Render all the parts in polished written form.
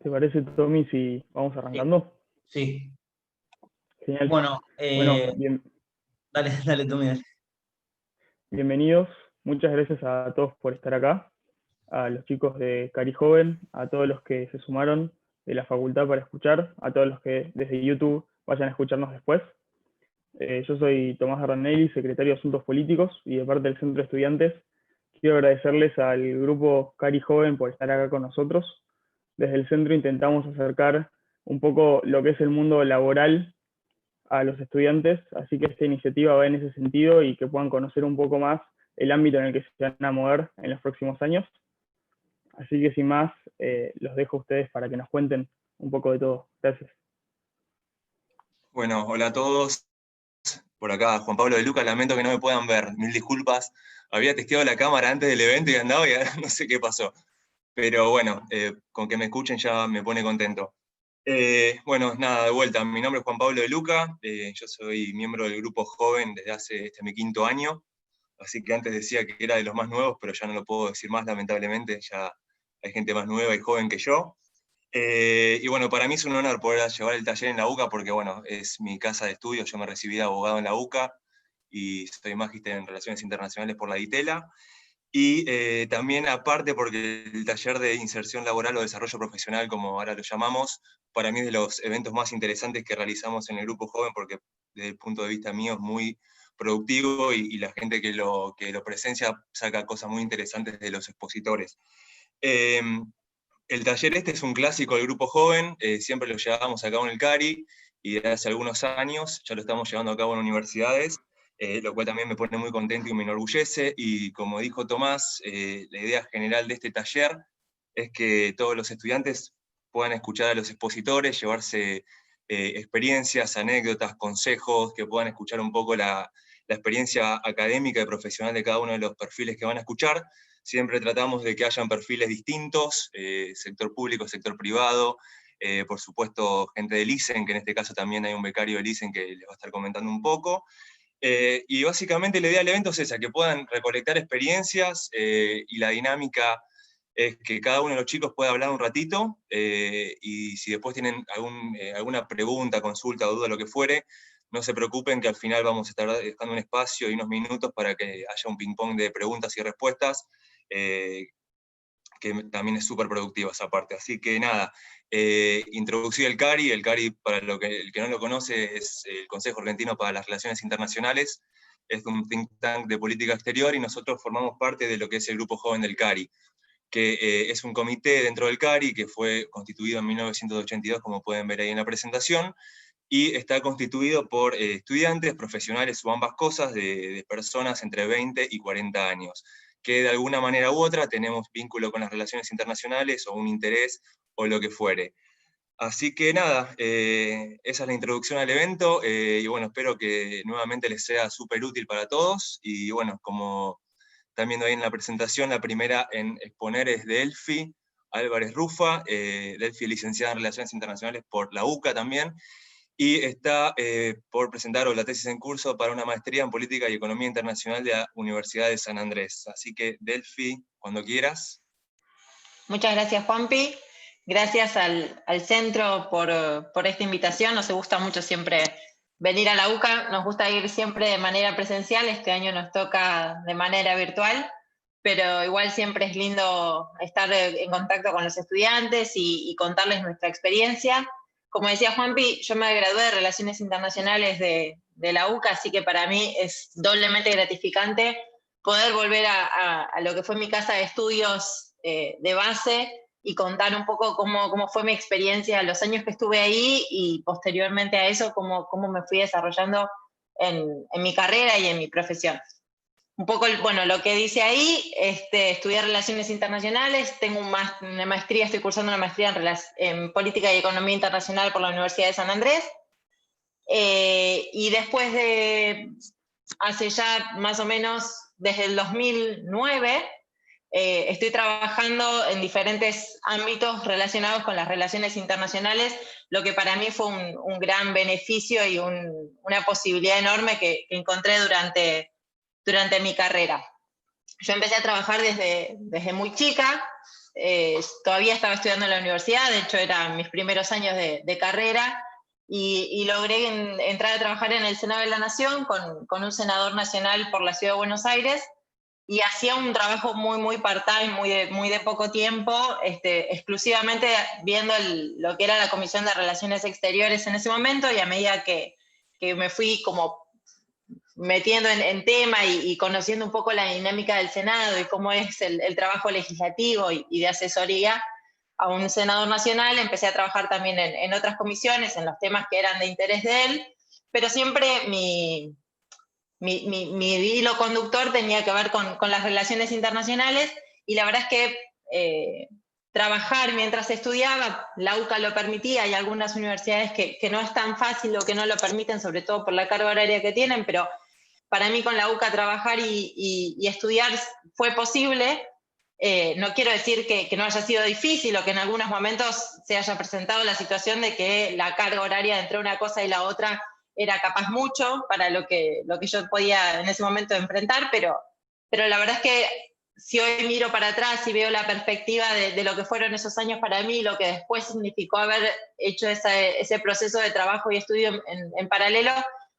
¿Te parece, Tommy, si vamos Sí, arrancando? sí. Genial. Bueno, Bueno, dale, dale, Tommy, dale. bienvenidos. Muchas gracias a todos por estar acá, a los chicos de Cari Joven, a todos los que se sumaron de la facultad para escuchar, a todos los que desde YouTube vayan a escucharnos después. Yo soy Tomás Arranelli, secretario de Asuntos Políticos y de parte del Centro de Estudiantes. Quiero agradecerles al grupo Cari Joven por estar acá con nosotros. Desde el centro intentamos acercar un poco lo que es el mundo laboral a los estudiantes, así que esta iniciativa va en ese sentido y que puedan conocer un poco más el ámbito en el que se van a mover en los próximos años. Así que sin más, los dejo a ustedes para que nos cuenten un poco de todo. Gracias. Bueno, hola a todos. Por acá, Juan Pablo de Luca, lamento que no me puedan ver, mil disculpas. Había testeado la cámara antes del evento y andaba y ahora no sé qué pasó. Pero bueno, con que me escuchen ya me pone contento. Bueno, nada, de vuelta, mi nombre es Juan Pablo de Luca, yo soy miembro del grupo joven desde hace mi 5.º año, así que antes decía que era de los más nuevos, pero ya no lo puedo decir más, lamentablemente, ya hay gente más nueva y joven que yo. Y bueno, para mí es un honor poder llevar el taller en la UCA porque, bueno, es mi casa de estudio, yo me recibí de abogado en la UCA y soy magíster en Relaciones Internacionales por la DITELA. Y también aparte porque el taller de inserción laboral o desarrollo profesional, como ahora lo llamamos, para mí es de los eventos más interesantes que realizamos en el grupo joven porque desde el punto de vista mío es muy productivo y la gente que lo presencia saca cosas muy interesantes de los expositores. El taller este es un clásico del grupo joven, siempre lo llevábamos a cabo en el CARI y desde hace algunos años ya lo estamos llevando a cabo en universidades, lo cual también me pone muy contento y me enorgullece. Y como dijo Tomás, la idea general de este taller es que todos los estudiantes puedan escuchar a los expositores, llevarse experiencias, anécdotas, consejos, que puedan escuchar un poco la experiencia académica y profesional de cada uno de los perfiles que van a escuchar. Siempre tratamos de que hayan perfiles distintos, sector público, sector privado, por supuesto gente del ISEN, que en este caso también hay un becario del ISEN que les va a estar comentando un poco. Y básicamente la idea del evento es esa, que puedan recolectar experiencias y la dinámica es que cada uno de los chicos pueda hablar un ratito y si después tienen alguna pregunta, consulta o duda, lo que fuere, no se preocupen que al final vamos a estar dejando un espacio y unos minutos para que haya un ping-pong de preguntas y respuestas, que también es súper productiva esa parte. Así que nada, introducir el CARI, para el que no lo conoce, es el Consejo Argentino para las Relaciones Internacionales, es un think tank de política exterior y nosotros formamos parte de lo que es el Grupo Joven del CARI, que es un comité dentro del CARI que fue constituido en 1982, como pueden ver ahí en la presentación, y está constituido por estudiantes, profesionales o ambas cosas, de personas entre 20 y 40 años, que de alguna manera u otra tenemos vínculo con las relaciones internacionales o un interés o lo que fuere. Así que nada, esa es la introducción al evento, y bueno, espero que nuevamente les sea súper útil para todos, y bueno, como están viendo ahí en la presentación, la primera en exponer es Delphi Álvarez Rufa, Delphi licenciada en Relaciones Internacionales por la UCA también, y está por presentar la tesis en curso para una maestría en Política y Economía Internacional de la Universidad de San Andrés. Así que, Delphi, cuando quieras. Muchas gracias, Juanpi. Gracias al centro por esta invitación. Nos gusta mucho siempre venir a la UCA. Nos gusta ir siempre de manera presencial. Este año nos toca de manera virtual, pero igual siempre es lindo estar en contacto con los estudiantes y contarles nuestra experiencia. Como decía Juanpi, yo me gradué de Relaciones Internacionales de la UCA, así que para mí es doblemente gratificante poder volver a lo que fue mi casa de estudios de base y contar un poco cómo fue mi experiencia, los años que estuve ahí y posteriormente a eso, cómo me fui desarrollando en mi carrera y en mi profesión. Un poco, bueno, lo que dice ahí, estudié Relaciones Internacionales, tengo una maestría, estoy cursando una maestría en Política y Economía Internacional por la Universidad de San Andrés, y después hace ya más o menos desde el 2009, estoy trabajando en diferentes ámbitos relacionados con las relaciones internacionales, lo que para mí fue un gran beneficio y una posibilidad enorme que encontré durante mi carrera. Yo empecé a trabajar desde muy chica, todavía estaba estudiando en la universidad, de hecho eran mis primeros años de carrera, y logré entrar a trabajar en el Senado de la Nación con un senador nacional por la Ciudad de Buenos Aires, y hacía un trabajo muy part-time, muy de poco tiempo, exclusivamente viendo lo que era la Comisión de Relaciones Exteriores en ese momento, y a medida que me fui como metiendo en tema y conociendo un poco la dinámica del Senado y cómo es el trabajo legislativo y de asesoría a un senador nacional, empecé a trabajar también en otras comisiones, en los temas que eran de interés de él, pero siempre mi hilo conductor tenía que ver con las relaciones internacionales, y la verdad es que trabajar mientras estudiaba, la UCA lo permitía, hay algunas universidades que no es tan fácil o que no lo permiten, sobre todo por la carga horaria que tienen, pero para mí con la UCA trabajar y estudiar fue posible. No quiero decir que no haya sido difícil o que en algunos momentos se haya presentado la situación de que la carga horaria entre una cosa y la otra era capaz mucho para lo que yo podía en ese momento enfrentar, pero la verdad es que si hoy miro para atrás y veo la perspectiva de lo que fueron esos años para mí, lo que después significó haber hecho ese proceso de trabajo y estudio en paralelo,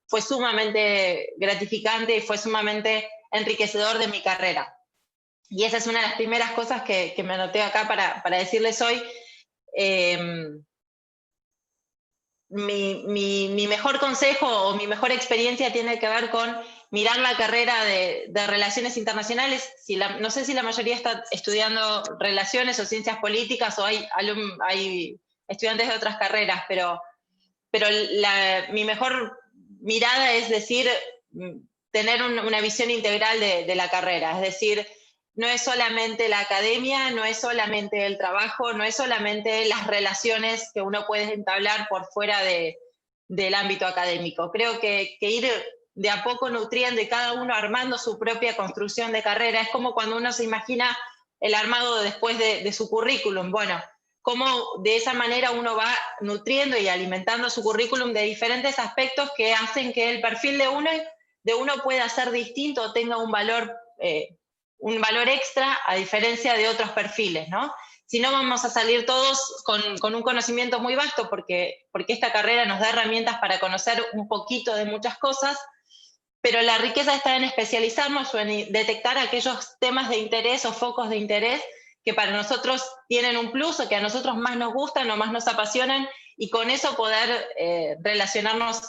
fue sumamente gratificante y fue sumamente enriquecedor de mi carrera. Y esa es una de las primeras cosas que me anoté acá para decirles hoy. Mi mejor consejo o mi mejor experiencia tiene que ver con mirar la carrera de Relaciones Internacionales. No sé si la mayoría está estudiando Relaciones o Ciencias Políticas, o hay estudiantes de otras carreras, pero mi mejor mirada es decir, tener una visión integral de la carrera, es decir, no es solamente la academia, no es solamente el trabajo, no es solamente las relaciones que uno puede entablar por fuera del ámbito académico. Creo que ir de a poco nutriendo y cada uno armando su propia construcción de carrera, es como cuando uno se imagina el armado después de su currículum. Bueno, cómo de esa manera uno va nutriendo y alimentando su currículum de diferentes aspectos que hacen que el perfil de uno pueda ser distinto o tenga un valor extra a diferencia de otros perfiles, ¿no? Si no, vamos a salir todos con un conocimiento muy vasto, porque esta carrera nos da herramientas para conocer un poquito de muchas cosas, pero la riqueza está en especializarnos o en detectar aquellos temas de interés o focos de interés que para nosotros tienen un plus o que a nosotros más nos gustan o más nos apasionan, y con eso poder relacionarnos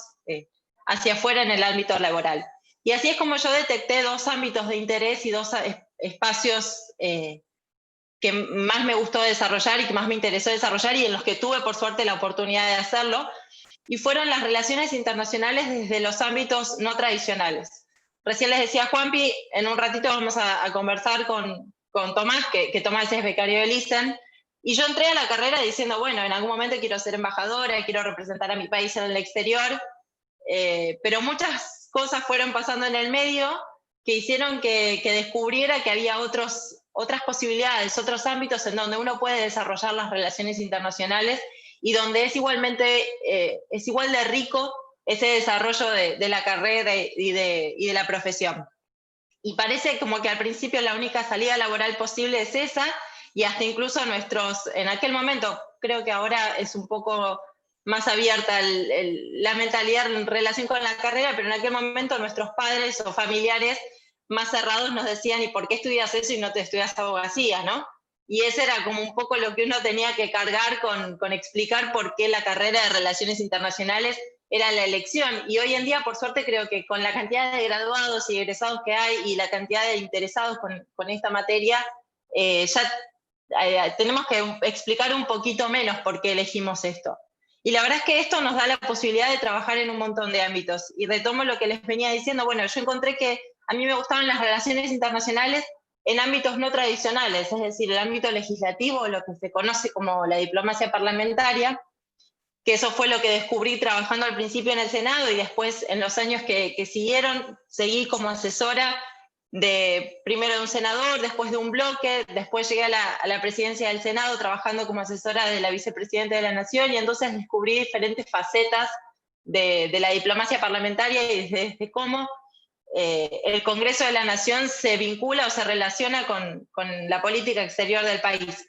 hacia afuera en el ámbito laboral. Y así es como yo detecté dos ámbitos de interés y dos espacios que más me gustó desarrollar y que más me interesó desarrollar, y en los que tuve por suerte la oportunidad de hacerlo, y fueron las relaciones internacionales desde los ámbitos no tradicionales. Recién les decía a Juanpi, en un ratito vamos a conversar con Tomás, que Tomás es becario del ISEN, y yo entré a la carrera diciendo, bueno, en algún momento quiero ser embajadora, quiero representar a mi país en el exterior, pero muchas cosas fueron pasando en el medio que hicieron que descubriera que había otras posibilidades, otros ámbitos en donde uno puede desarrollar las relaciones internacionales y donde es igual de rico ese desarrollo de la carrera y de la profesión. Y parece como que al principio la única salida laboral posible es esa, y hasta incluso en aquel momento, creo que ahora es un poco más abierta la mentalidad en relación con la carrera, pero en aquel momento nuestros padres o familiares más cerrados nos decían, ¿y por qué estudias eso y no te estudias abogacía, no? Y ese era como un poco lo que uno tenía que cargar con explicar por qué la carrera de Relaciones Internacionales era la elección. Y hoy en día, por suerte, creo que con la cantidad de graduados y egresados que hay y la cantidad de interesados con esta materia, ya tenemos que explicar un poquito menos por qué elegimos esto. Y la verdad es que esto nos da la posibilidad de trabajar en un montón de ámbitos. Y retomo lo que les venía diciendo, bueno, yo encontré que a mí me gustaban las relaciones internacionales en ámbitos no tradicionales, es decir, el ámbito legislativo, lo que se conoce como la diplomacia parlamentaria, que eso fue lo que descubrí trabajando al principio en el Senado, y después en los años que siguieron seguí como asesora primero de un senador, después de un bloque, después llegué a la presidencia del Senado trabajando como asesora de la vicepresidenta de la Nación, y entonces descubrí diferentes facetas de la diplomacia parlamentaria y desde cómo el Congreso de la Nación se vincula o se relaciona con la política exterior del país.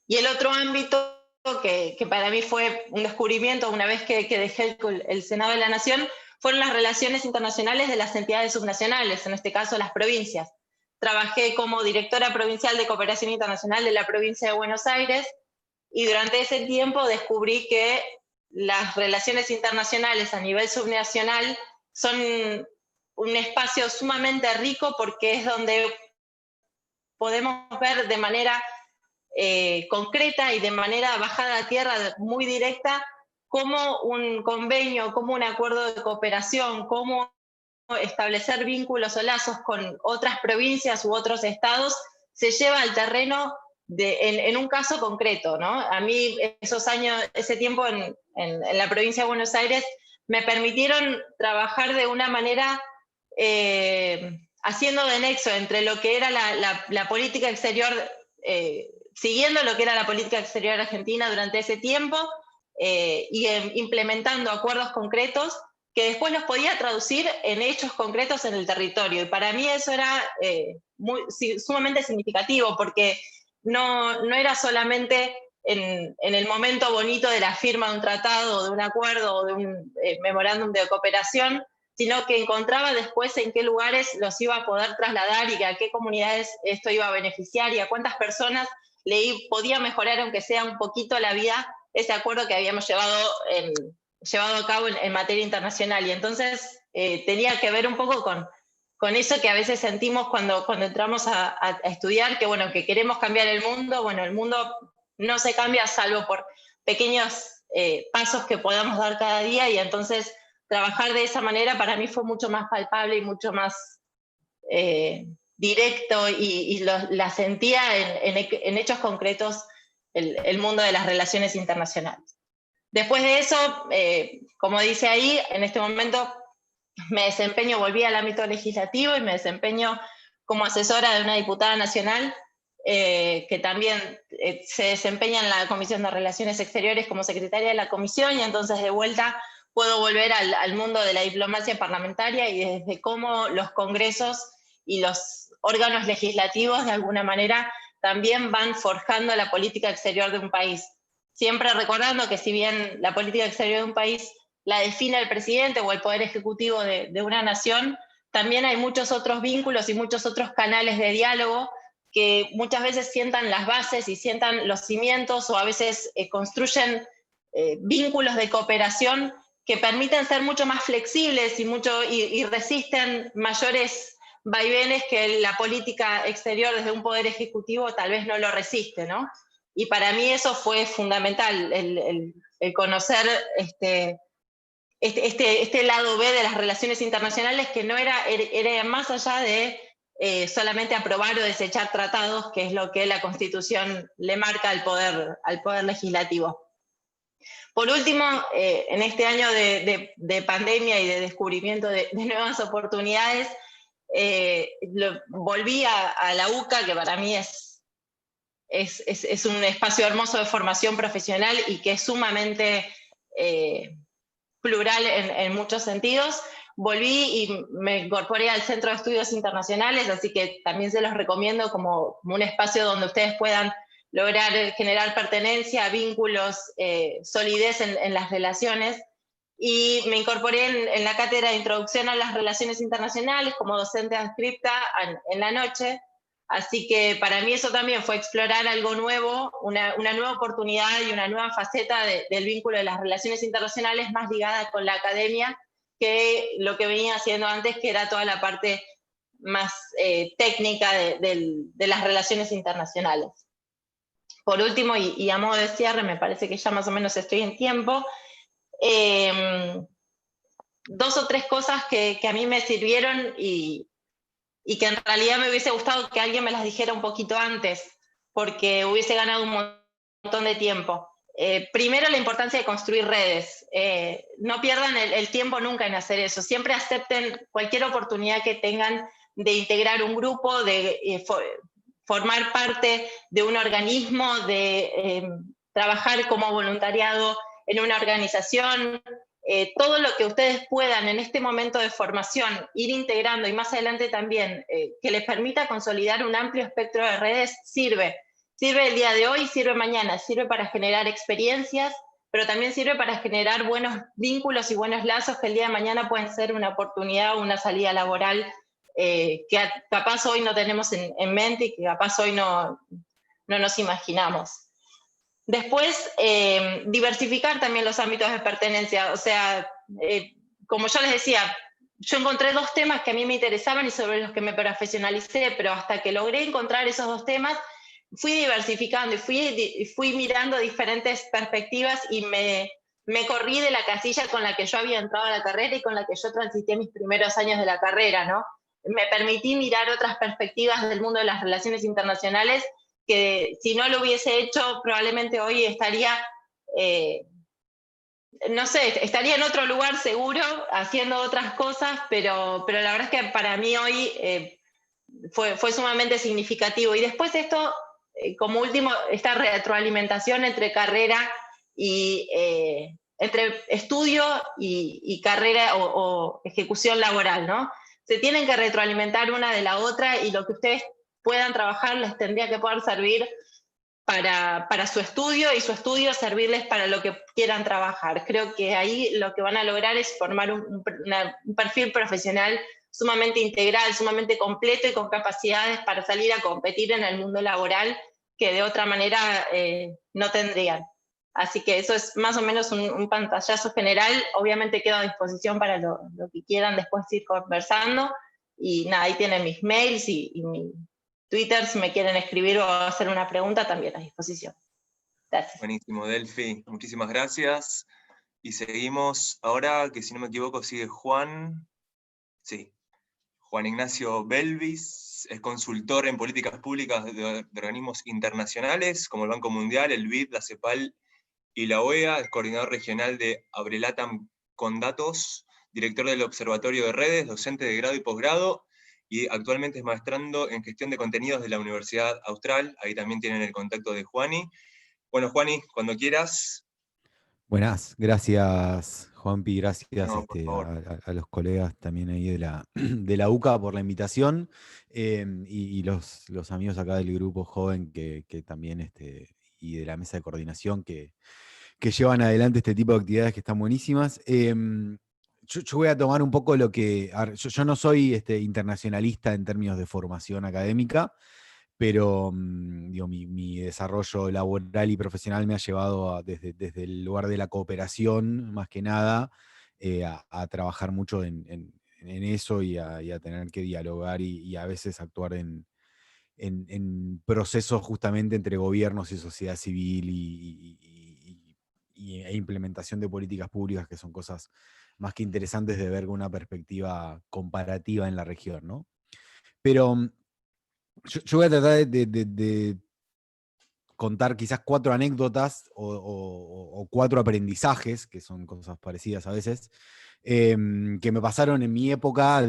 Y el otro ámbito que para mí fue un descubrimiento una vez que dejé el Senado de la Nación, fueron las relaciones internacionales de las entidades subnacionales, en este caso las provincias. Trabajé como directora provincial de cooperación internacional de la provincia de Buenos Aires, y durante ese tiempo descubrí que las relaciones internacionales a nivel subnacional son un espacio sumamente rico, porque es donde podemos ver de manera concreta y de manera bajada a tierra, muy directa, cómo un convenio, cómo un acuerdo de cooperación, cómo establecer vínculos o lazos con otras provincias u otros estados se lleva al terreno en un caso concreto, ¿no? A mí esos años, ese tiempo en la provincia de Buenos Aires me permitieron trabajar de una manera haciendo de nexo entre lo que era la política exterior, siguiendo lo que era la política exterior argentina durante ese tiempo, y implementando acuerdos concretos que después los podía traducir en hechos concretos en el territorio. Y para mí eso era sumamente significativo, porque no era solamente en el momento bonito de la firma de un tratado, o de un acuerdo, o de un memorándum de cooperación, sino que encontraba después en qué lugares los iba a poder trasladar, y a qué comunidades esto iba a beneficiar, y a cuántas personas podía mejorar, aunque sea un poquito, la vida, ese acuerdo que habíamos llevado a cabo en materia internacional. Y entonces tenía que ver un poco con eso que a veces sentimos cuando entramos a estudiar, que bueno, que queremos cambiar el mundo. Bueno, el mundo no se cambia salvo por pequeños pasos que podamos dar cada día, y entonces trabajar de esa manera para mí fue mucho más palpable y mucho más directo, y la sentía en hechos concretos el mundo de las relaciones internacionales. Después de eso, como dice ahí, en este momento volví al ámbito legislativo y me desempeño como asesora de una diputada nacional que también se desempeña en la Comisión de Relaciones Exteriores como secretaria de la comisión, y entonces de vuelta puedo volver al mundo de la diplomacia parlamentaria, y desde cómo los congresos y los órganos legislativos de alguna manera también van forjando la política exterior de un país. Siempre recordando que si bien la política exterior de un país la define el presidente o el poder ejecutivo de una nación, también hay muchos otros vínculos y muchos otros canales de diálogo que muchas veces sientan las bases y sientan los cimientos, o a veces construyen vínculos de cooperación que permiten ser mucho más flexibles y resisten mayores vaivenes que la política exterior desde un poder ejecutivo tal vez no lo resiste, ¿no? Y para mí eso fue fundamental, el conocer este lado B de las relaciones internacionales, que no era más allá de solamente aprobar o desechar tratados, que es lo que la Constitución le marca al poder legislativo. Por último, en este año de pandemia y de descubrimiento de nuevas oportunidades, volví a la UCA, que para mí es un espacio hermoso de formación profesional y que es sumamente plural en muchos sentidos. Volví y me incorporé al Centro de Estudios Internacionales, así que también se los recomiendo como un espacio donde ustedes puedan lograr generar pertenencia, vínculos, solidez en las relaciones. Y me incorporé en la cátedra de Introducción a las Relaciones Internacionales como docente adscripta en la noche. Así que para mí eso también fue explorar algo nuevo, una nueva oportunidad y una nueva faceta del vínculo de las relaciones internacionales, más ligada con la academia que lo que venía haciendo antes, que era toda la parte más técnica de las relaciones internacionales. Por último, y a modo de cierre, me parece que ya más o menos estoy en tiempo, dos o tres cosas que a mí me sirvieron y que en realidad me hubiese gustado que alguien me las dijera un poquito antes, porque hubiese ganado un montón de tiempo. Primero, la importancia de construir redes. No pierdan el tiempo nunca en hacer eso. Siempre acepten cualquier oportunidad que tengan de integrar un grupo, de formar parte de un organismo, de trabajar como voluntariado en una organización. Todo lo que ustedes puedan en este momento de formación ir integrando, y más adelante también que les permita consolidar un amplio espectro de redes, sirve. Sirve el día de hoy, sirve mañana, sirve para generar experiencias, pero también sirve para generar buenos vínculos y buenos lazos que el día de mañana pueden ser una oportunidad o una salida laboral que capaz hoy no tenemos en mente y que capaz hoy no nos imaginamos. Después, diversificar también los ámbitos de pertenencia. O sea, como yo les decía, yo encontré 2 temas que a mí me interesaban y sobre los que me profesionalicé, pero hasta que logré encontrar esos 2 temas, fui diversificando y fui mirando diferentes perspectivas y me corrí de la casilla con la que yo había entrado a la carrera y con la que yo transité mis primeros años de la carrera, ¿no? Me permití mirar otras perspectivas del mundo de las relaciones internacionales que si no lo hubiese hecho, probablemente hoy estaría, no sé, estaría en otro lugar seguro, haciendo otras cosas, pero la verdad es que para mí hoy fue sumamente significativo. Y después esto, como último, esta retroalimentación entre carrera y entre estudio y carrera o ejecución laboral, ¿no? Se tienen que retroalimentar una de la otra y lo que ustedes puedan trabajar les tendría que poder servir para su estudio y su estudio servirles para lo que quieran trabajar. Creo que ahí lo que van a lograr es formar un perfil profesional sumamente integral, sumamente completo y con capacidades para salir a competir en el mundo laboral que de otra manera no tendrían. Así que eso es más o menos un pantallazo general. Obviamente quedo a disposición para lo que quieran después ir conversando. Y nada, ahí tienen mis mails y mi Twitter, si me quieren escribir o hacer una pregunta, también a disposición. Gracias. Buenísimo, Delphi. Muchísimas gracias. Y seguimos ahora, que si no me equivoco sigue Juan. Sí. Juan Ignacio Belvis es consultor en políticas públicas de organismos internacionales, como el Banco Mundial, el BID, la CEPAL y la OEA, es coordinador regional de Abrelatam con Datos, director del Observatorio de Redes, docente de grado y posgrado, y actualmente es maestrando en gestión de contenidos de la Universidad Austral. Ahí también tienen el contacto de Juani. Bueno, Juani, cuando quieras. Buenas, gracias Juanpi, gracias No, por favor. a los colegas también ahí de de la UCA por la invitación, y los amigos acá del grupo joven que también, y de la mesa de coordinación que llevan adelante este tipo de actividades que están buenísimas. Yo voy a tomar un poco lo que... Yo no soy internacionalista en términos de formación académica, pero digo, mi desarrollo laboral y profesional me ha llevado desde el lugar de la cooperación, más que nada, a trabajar mucho en eso y a tener que dialogar y a veces actuar en procesos justamente entre gobiernos y sociedad civil e implementación de políticas públicas, que son cosas más que interesantes de ver con una perspectiva comparativa en la región, ¿no? Pero yo voy a tratar de contar quizás 4 anécdotas o 4 aprendizajes, que son cosas parecidas a veces, que me pasaron en mi época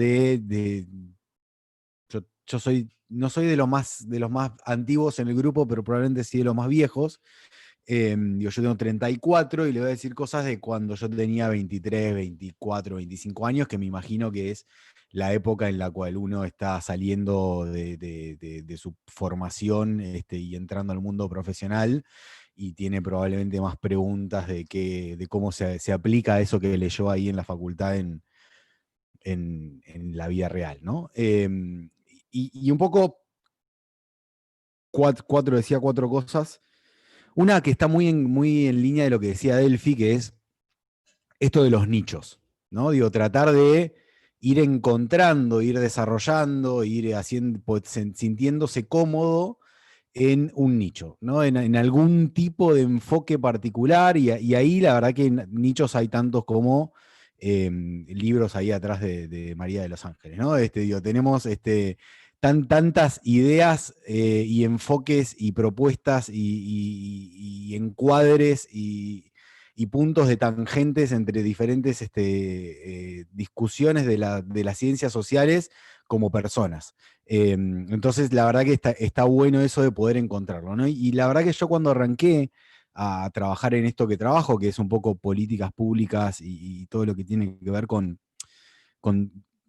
yo no soy de los más antiguos en el grupo, pero probablemente sí de los más viejos. Yo tengo 34 y le voy a decir cosas de cuando yo tenía 23, 24, 25 años, que me imagino que es la época en la cual uno está saliendo de su formación y entrando al mundo profesional, y tiene probablemente más preguntas de cómo se aplica eso que leyó ahí en la facultad en la vida real, ¿no? Y un poco, decía 4 cosas. Una que está muy en línea de lo que decía Delphi, que es esto de los nichos, ¿no? Digo, tratar de ir encontrando, ir desarrollando, ir sintiéndose cómodo en un nicho, ¿no? En algún tipo de enfoque particular, y ahí la verdad que en nichos hay tantos como libros ahí atrás de María de los Ángeles, ¿no? Digo, tenemos tantas ideas y enfoques y propuestas y encuadres y puntos de tangentes entre diferentes discusiones de las ciencias sociales como personas. Entonces, la verdad que está bueno eso de poder encontrarlo, ¿no? Y la verdad que yo cuando arranqué a trabajar en esto que trabajo, que es un poco políticas públicas y todo lo que tiene que ver con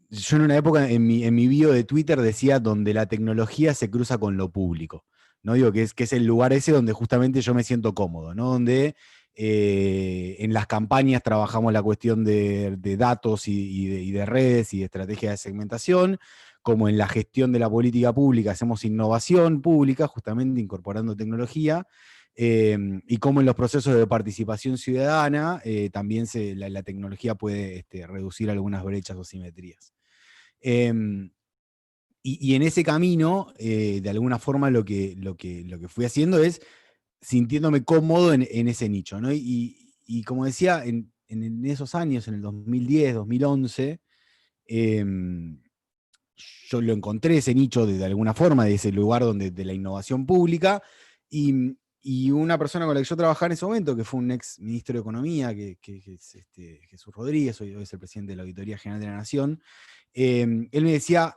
yo en una época en mi bio de Twitter decía donde la tecnología se cruza con lo público, ¿no? Digo, que es el lugar ese donde justamente yo me siento cómodo, ¿no? Donde en las campañas trabajamos la cuestión de datos y de redes y de estrategia de segmentación, como en la gestión de la política pública hacemos innovación pública, justamente incorporando tecnología, y como en los procesos de participación ciudadana también la tecnología puede reducir algunas brechas o simetrías. Y en ese camino, de alguna forma, lo que fui haciendo es sintiéndome cómodo en ese nicho, ¿no? Y como decía, en esos años, en el 2010, 2011, yo lo encontré, ese nicho de alguna forma, de ese lugar de la innovación pública, y una persona con la que yo trabajaba en ese momento, que fue un ex ministro de Economía, que es Jesús Rodríguez, hoy es el presidente de la Auditoría General de la Nación, él me decía,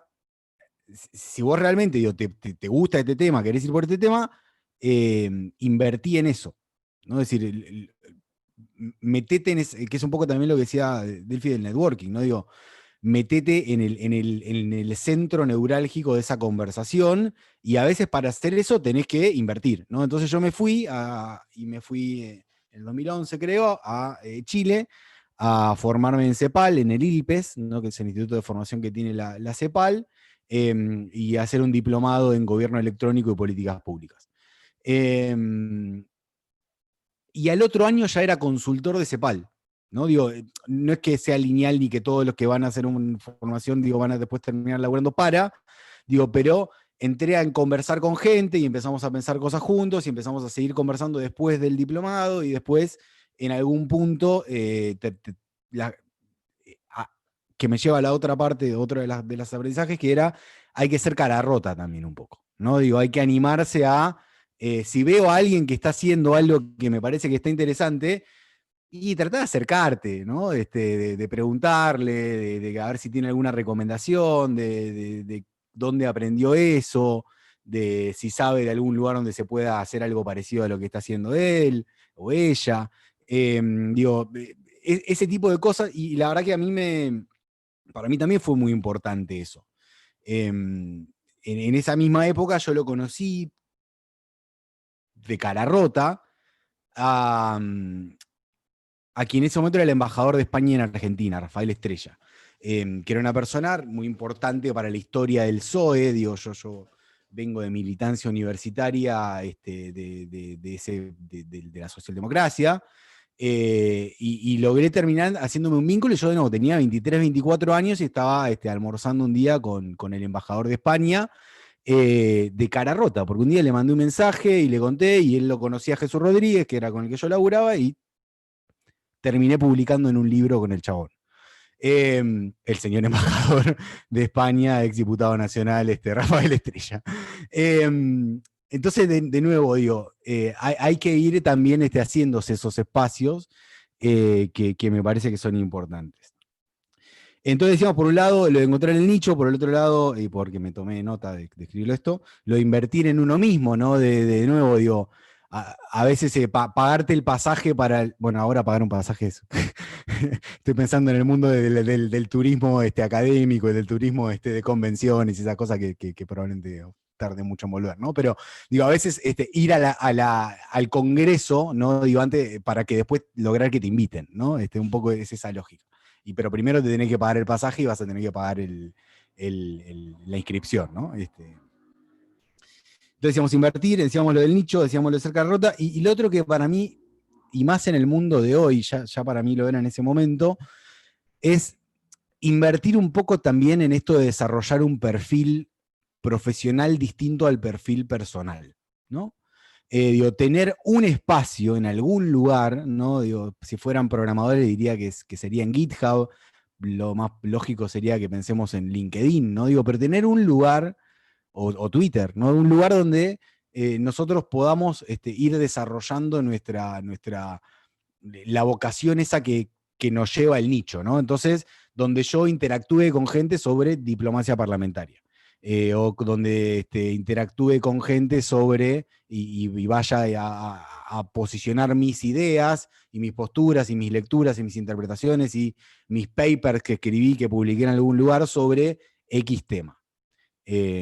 si vos realmente digo, te gusta este tema, querés ir por este tema, invertí en eso, ¿no? Es decir, metete en que es un poco también lo que decía Delphi del networking, ¿no? Digo, metete en el centro neurálgico de esa conversación, y a veces para hacer eso tenés que invertir, ¿no? Entonces yo me fui en el 2011, creo, a Chile, a formarme en CEPAL, en el ILPES, ¿no? Que es el Instituto de Formación que tiene la CEPAL, y hacer un diplomado en Gobierno Electrónico y Políticas Públicas. Y al otro año ya era consultor de CEPAL, ¿no? Digo, no es que sea lineal ni que todos los que van a hacer una formación, digo, van a después terminar laburando digo, pero entré a conversar con gente y empezamos a pensar cosas juntos y empezamos a seguir conversando después del diplomado, y después, en algún punto, que me lleva a la otra parte, otro de los aprendizajes, que era, hay que ser cara rota también un poco, ¿no? Digo, hay que animarse a, si veo a alguien que está haciendo algo que me parece que está interesante, y tratar de acercarte, ¿no? De preguntarle, de a ver si tiene alguna recomendación, de dónde aprendió eso, de si sabe de algún lugar donde se pueda hacer algo parecido a lo que está haciendo él o ella. Digo, ese tipo de cosas, y la verdad que para mí también fue muy importante eso. En esa misma época yo lo conocí de cara rota a quien en ese momento era el embajador de España en Argentina, Rafael Estrella, que era una persona muy importante para la historia del PSOE. Digo, yo vengo de militancia universitaria de la socialdemocracia, y logré terminar haciéndome un vínculo. Yo de nuevo tenía 23, 24 años y estaba almorzando un día con el embajador de España, de cara rota, porque un día le mandé un mensaje y le conté, y él lo conocía a Jesús Rodríguez, que era con el que yo laburaba, y terminé publicando en un libro con el chabón. El señor embajador de España, ex diputado nacional, Rafael Estrella. Entonces, de nuevo, digo, hay que ir también haciéndose esos espacios que me parece que son importantes. Entonces decíamos, por un lado, lo de encontrar el nicho, por el otro lado, y porque me tomé nota de escribirlo esto, lo de invertir en uno mismo, ¿no? De nuevo, digo, a veces pagarte el pasaje bueno, ahora pagar un pasaje es... Estoy pensando en el mundo del turismo académico y del turismo de convenciones y esas cosas que probablemente tarde mucho en volver, ¿no? Pero digo, a veces ir al congreso, ¿no? Digo, antes, para que después lograr que te inviten, ¿no? Un poco es esa lógica. Pero primero te tenés que pagar el pasaje y vas a tener que pagar la inscripción, ¿no? Entonces decíamos invertir, decíamos lo del nicho, decíamos lo de cerca rota, y lo otro que para mí, y más en el mundo de hoy, ya para mí lo era en ese momento, es invertir un poco también en esto de desarrollar un perfil profesional distinto al perfil personal, ¿no? Digo, tener un espacio en algún lugar, ¿no? Digo, si fueran programadores diría que sería en GitHub, lo más lógico sería que pensemos en LinkedIn, ¿no? Digo, pero tener un lugar, o Twitter, ¿no? Un lugar donde nosotros podamos ir desarrollando la vocación esa que nos lleva el nicho, ¿no? Entonces, donde yo interactúe con gente sobre diplomacia parlamentaria. O donde interactúe con gente sobre y vaya a posicionar mis ideas y mis posturas y mis lecturas y mis interpretaciones y mis papers que escribí, que publiqué en algún lugar sobre X tema.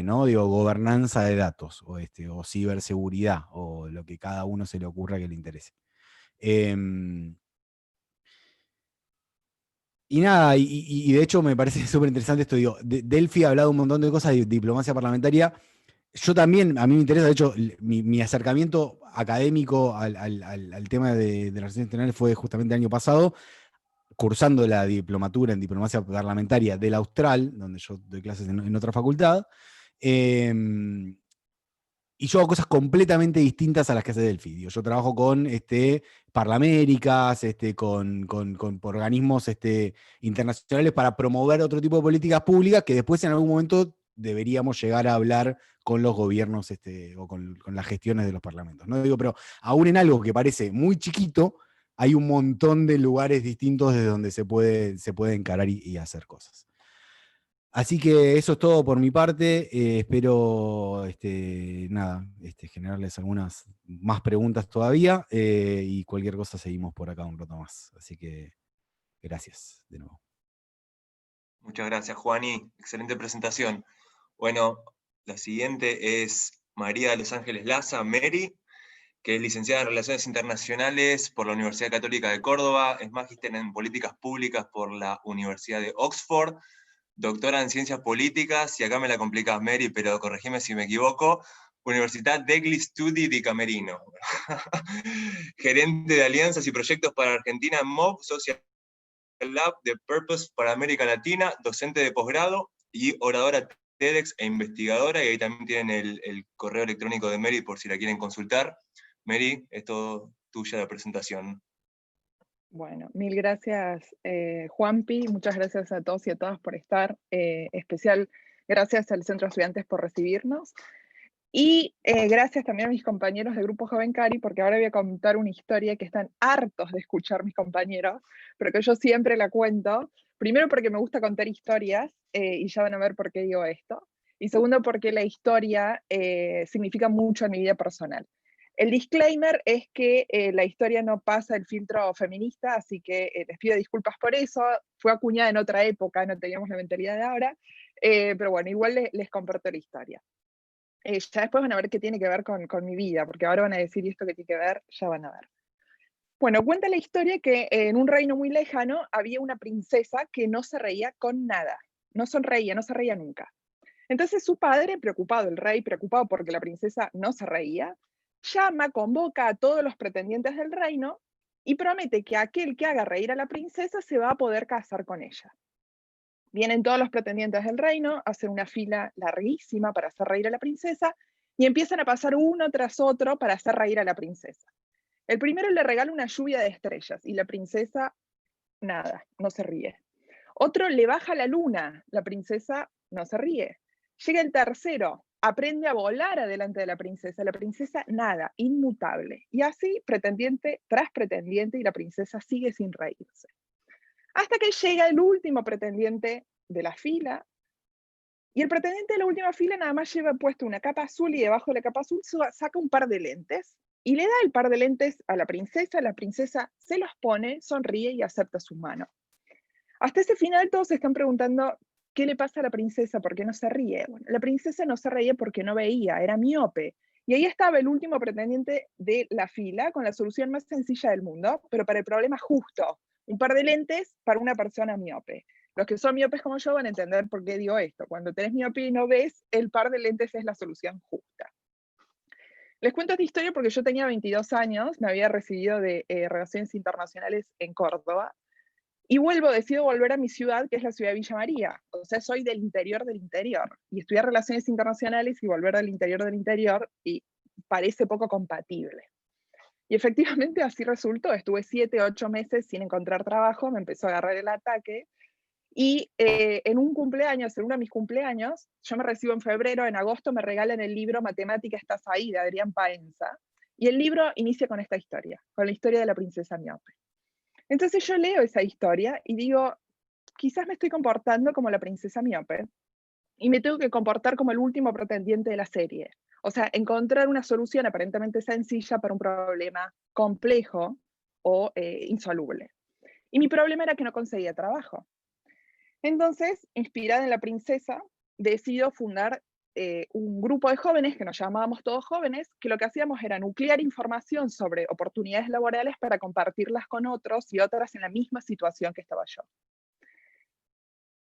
¿no? Digo, gobernanza de datos, o ciberseguridad, o lo que cada uno se le ocurra que le interese. Y nada, y de hecho me parece súper interesante esto, digo, Delphi ha hablado un montón de cosas de diplomacia parlamentaria. Yo también, a mí me interesa, de hecho, mi acercamiento académico al tema de las relaciones internacionales fue justamente el año pasado, cursando la diplomatura en diplomacia parlamentaria del Austral, donde yo doy clases en otra facultad. Y yo hago cosas completamente distintas a las que hace Delphi. Digo, yo trabajo con Parlaméricas, con organismos internacionales para promover otro tipo de políticas públicas que después en algún momento deberíamos llegar a hablar con los gobiernos o con las gestiones de los parlamentos, ¿no? Digo, pero aún en algo que parece muy chiquito, hay un montón de lugares distintos desde donde se puede encarar y hacer cosas. Así que eso es todo por mi parte. Espero generarles algunas más preguntas todavía, y cualquier cosa seguimos por acá un rato más. Así que gracias de nuevo. Muchas gracias, Juani. Excelente presentación. Bueno, la siguiente es María de Los Ángeles Laza, Mary, que es licenciada en Relaciones Internacionales por la Universidad Católica de Córdoba, es magíster en Políticas Públicas por la Universidad de Oxford, doctora en Ciencias Políticas, y acá me la complicás, Mary, pero corregime si me equivoco, Universidad degli Studi di Camerino. Gerente de Alianzas y Proyectos para Argentina en MOB, Social Lab de Purpose para América Latina, docente de posgrado y oradora TEDx e investigadora, y ahí también tienen el correo electrónico de Mary por si la quieren consultar. Mary, es todo tuya la presentación. Bueno, mil gracias, Juanpi, muchas gracias a todos y a todas por estar, especial gracias al Centro de Estudiantes por recibirnos, y gracias también a mis compañeros del Grupo Joven Cari, porque ahora voy a contar una historia que están hartos de escuchar mis compañeros, pero que yo siempre la cuento, primero porque me gusta contar historias, y ya van a ver por qué digo esto, y segundo porque la historia significa mucho en mi vida personal. El disclaimer es que la historia no pasa el filtro feminista, así que les pido disculpas por eso. Fue acuñada en otra época, no teníamos la mentalidad de ahora, pero bueno, igual les comparto la historia. Ya después van a ver qué tiene que ver con mi vida, porque ahora van a decir, ¿y esto qué tiene que ver? Ya van a ver. Bueno, cuenta la historia que en un reino muy lejano había una princesa que no se reía con nada. No sonreía, no se reía nunca. Entonces su padre, preocupado, el rey preocupado porque la princesa no se reía, llama, convoca a todos los pretendientes del reino y promete que aquel que haga reír a la princesa se va a poder casar con ella. Vienen todos los pretendientes del reino, hacen una fila larguísima para hacer reír a la princesa y empiezan a pasar uno tras otro para hacer reír a la princesa. El primero le regala una lluvia de estrellas y la princesa, nada, no se ríe. Otro le baja la luna, la princesa no se ríe. Llega el tercero, aprende a volar adelante de la princesa nada, inmutable. Y así, pretendiente tras pretendiente, y la princesa sigue sin reírse. Hasta que llega el último pretendiente de la fila, y el pretendiente de la última fila nada más lleva puesto una capa azul, y debajo de la capa azul saca un par de lentes, y le da el par de lentes a la princesa se los pone, sonríe y acepta su mano. Hasta ese final todos se están preguntando qué le pasa a la princesa, por qué no se ríe. Bueno, la princesa no se reía porque no veía, era miope. Y ahí estaba el último pretendiente de la fila con la solución más sencilla del mundo, pero para el problema justo. Un par de lentes para una persona miope. Los que son miopes como yo van a entender por qué digo esto. Cuando tenés miopía y no ves, el par de lentes es la solución justa. Les cuento esta historia porque yo tenía 22 años, me había recibido de Relaciones Internacionales en Córdoba, y decido volver a mi ciudad, que es la ciudad de Villa María. O sea, soy del interior, y estudiar Relaciones Internacionales y volver del interior, y parece poco compatible. Y efectivamente así resultó, estuve 7, 8 meses sin encontrar trabajo, me empezó a agarrar el ataque, y en un cumpleaños, en uno de mis cumpleaños, yo me recibo en febrero, en agosto me regalan el libro Matemática Estás Ahí, de Adrián Paenza, y el libro inicia con esta historia, con la historia de la princesa miope. Entonces yo leo esa historia y digo, quizás me estoy comportando como la princesa miope, y me tengo que comportar como el último pretendiente de la serie. O sea, encontrar una solución aparentemente sencilla para un problema complejo o insoluble. Y mi problema era que no conseguía trabajo. Entonces, inspirada en la princesa, decido fundar un grupo de jóvenes, que nos llamábamos Todos Jóvenes, que lo que hacíamos era nuclear información sobre oportunidades laborales para compartirlas con otros y otras en la misma situación que estaba yo.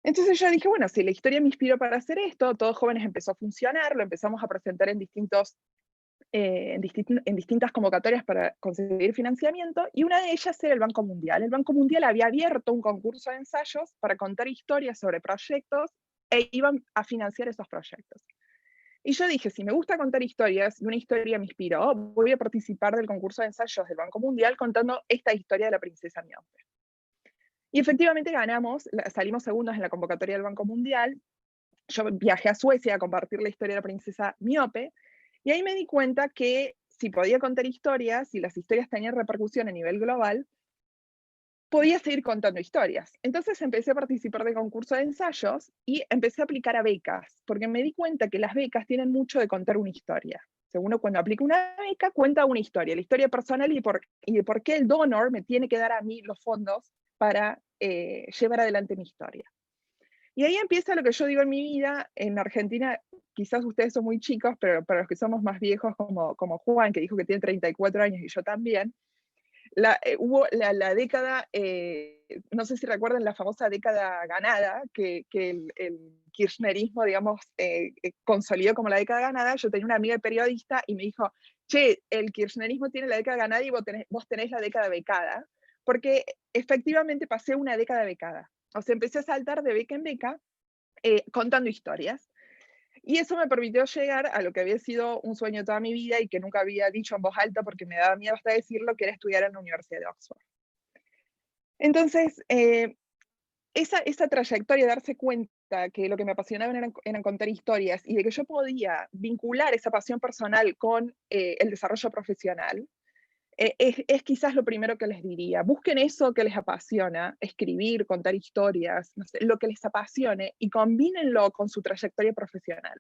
Entonces yo dije, bueno, si la historia me inspiró para hacer esto, Todos Jóvenes empezó a funcionar, lo empezamos a presentar en distintas convocatorias para conseguir financiamiento, y una de ellas era el Banco Mundial. El Banco Mundial había abierto un concurso de ensayos para contar historias sobre proyectos e iban a financiar esos proyectos. Y yo dije, si me gusta contar historias, y una historia me inspiró, voy a participar del concurso de ensayos del Banco Mundial contando esta historia de la princesa miope. Y efectivamente ganamos, salimos segundos en la convocatoria del Banco Mundial. Yo viajé a Suecia a compartir la historia de la princesa miope, y ahí me di cuenta que si podía contar historias, y las historias tenían repercusión a nivel global, podía seguir contando historias. Entonces empecé a participar de concursos de ensayos y empecé a aplicar a becas, porque me di cuenta que las becas tienen mucho de contar una historia. Uno cuando aplica una beca cuenta una historia, la historia personal y de por qué el donor me tiene que dar a mí los fondos para llevar adelante mi historia. Y ahí empieza lo que yo digo en mi vida. En Argentina, quizás ustedes son muy chicos, pero para los que somos más viejos, como Juan, que dijo que tiene 34 años y yo también, hubo la década, no sé si recuerdan la famosa década ganada, que el kirchnerismo, digamos, consolidó como la década ganada. Yo tenía una amiga periodista y me dijo, che, el kirchnerismo tiene la década ganada y vos tenés la década becada, porque efectivamente pasé una década becada. O sea, empecé a saltar de beca en beca contando historias. Y eso me permitió llegar a lo que había sido un sueño toda mi vida y que nunca había dicho en voz alta porque me daba miedo hasta decirlo, que era estudiar en la Universidad de Oxford. Entonces, esa trayectoria de darse cuenta que lo que me apasionaba era contar historias y de que yo podía vincular esa pasión personal con el desarrollo profesional, es quizás lo primero que les diría. Busquen eso que les apasiona, escribir, contar historias, no sé, lo que les apasione, y combínenlo con su trayectoria profesional.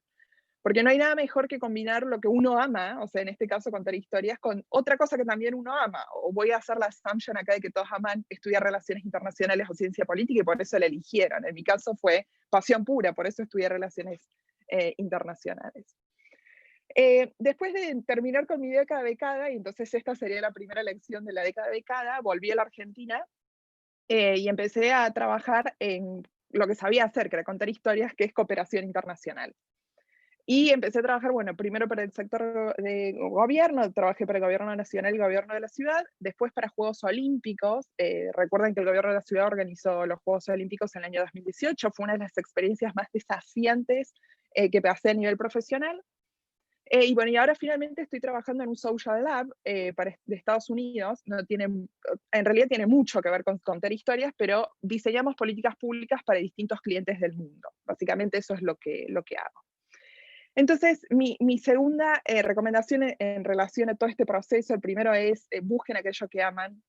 Porque no hay nada mejor que combinar lo que uno ama, o sea, en este caso contar historias, con otra cosa que también uno ama. O voy a hacer la assumption acá de que todos aman estudiar relaciones internacionales o ciencia política y por eso la eligieron. En mi caso fue pasión pura, por eso estudié relaciones internacionales. Después de terminar con mi década becada, y entonces esta sería la primera lección de la década becada, volví a la Argentina y empecé a trabajar en lo que sabía hacer, que era contar historias, que es cooperación internacional. Y empecé a trabajar, bueno, primero para el sector de gobierno, trabajé para el gobierno nacional y el gobierno de la ciudad, después para Juegos Olímpicos. Recuerden que el gobierno de la ciudad organizó los Juegos Olímpicos en el año 2018, fue una de las experiencias más desafiantes que pasé a nivel profesional. Y bueno, y ahora finalmente estoy trabajando en un social lab de Estados Unidos. No tiene, en realidad tiene mucho que ver con contar historias, pero diseñamos políticas públicas para distintos clientes del mundo. Básicamente eso es lo que hago. Entonces, mi segunda recomendación en relación a todo este proceso, el primero es busquen aquello que aman,